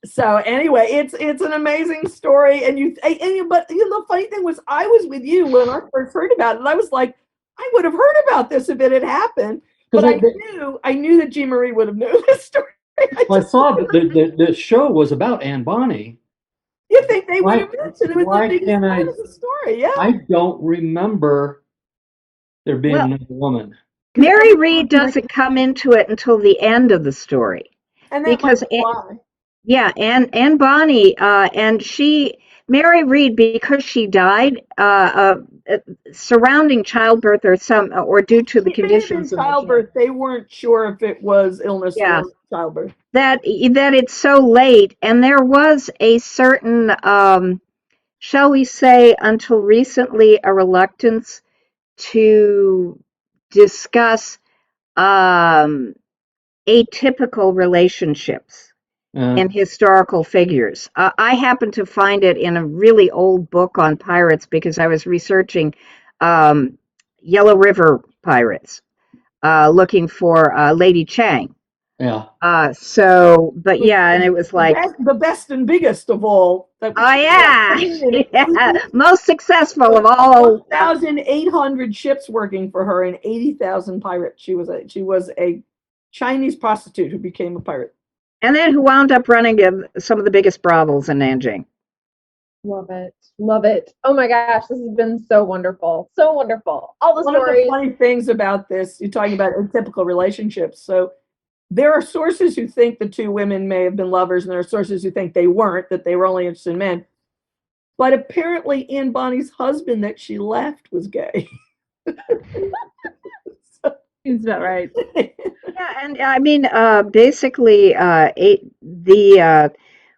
So anyway, it's an amazing story, but the funny thing was, I was with you when I first heard about it, and I was like, I would have heard about this if it had happened, but I knew that Jean Marie would have known this story. I saw that the show was about Anne Bonny. You think they would have mentioned it was the biggest can't part of the story? Yeah. I don't remember there being another woman. Mary Read doesn't come into it until the end of the story. And that because might be why. Yeah, Anne Bonny, and she, Mary Read, because she died surrounding childbirth or due to the It may have been conditions in the childbirth. They weren't sure if it was illness Yeah. or childbirth. that it's so late, and there was a certain, shall we say, until recently, a reluctance to discuss atypical relationships in historical figures. I happened to find it in a really old book on pirates because I was researching Yellow River pirates, looking for Lady Chang. Yeah. But yeah, and it was like, the best and biggest of all. yeah, yeah, most successful of all. 1,800 ships working for her and 80,000 pirates. She was a Chinese prostitute who became a pirate. And then who wound up running some of the biggest brothels in Nanjing. Love it. Love it. Oh my gosh, this has been so wonderful. So wonderful. All the One stories. of the funny things about this, you're talking about atypical relationships. So there are sources who think the two women may have been lovers, and there are sources who think they weren't, that they were only interested in men. But apparently Anne Bonny's husband that she left was gay. Seems about right. Yeah, and I mean, basically, the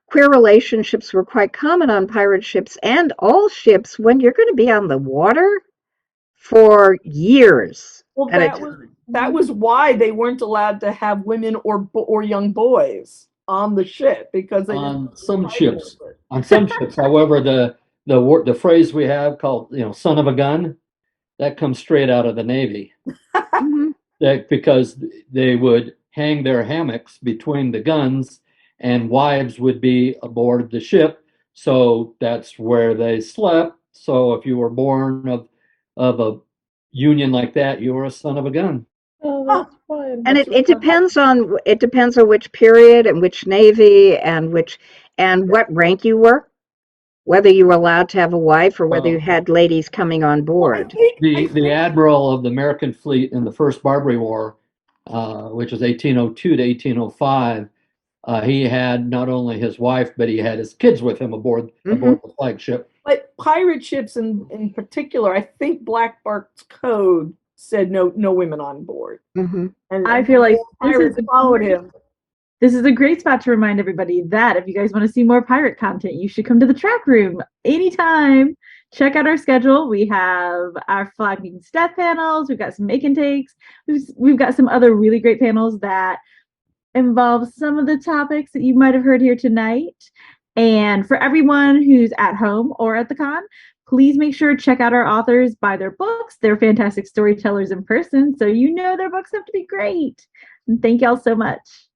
queer relationships were quite common on pirate ships and all ships when you're going to be on the water for years. Well, that was why they weren't allowed to have women or young boys on the ship, because they On some ships, however, the phrase we have called, son of a gun, that comes straight out of the Navy. That because they would hang their hammocks between the guns and wives would be aboard the ship. So that's where they slept. So if you were born of a union like that, you were a son of a gun. Oh, that's fun. And it depends on which period and which navy and what rank you were, whether you were allowed to have a wife or whether you had ladies coming on board. The admiral of the American fleet in the First Barbary War, which was 1802 to 1805, he had not only his wife, but he had his kids with him aboard the flagship. But pirate ships in particular, I think Black Bark's code said no women on board. Mm-hmm. And I feel like pirates followed him. This is a great spot to remind everybody that if you guys want to see more pirate content, you should come to the track room anytime. Check out our schedule. We have our flagging stat panels. We've got some make and takes. We've got some other really great panels that involve some of the topics that you might have heard here tonight. And for everyone who's at home or at the con, please make sure to check out our authors, buy their books. They're fantastic storytellers in person, so you know their books have to be great. And thank y'all so much.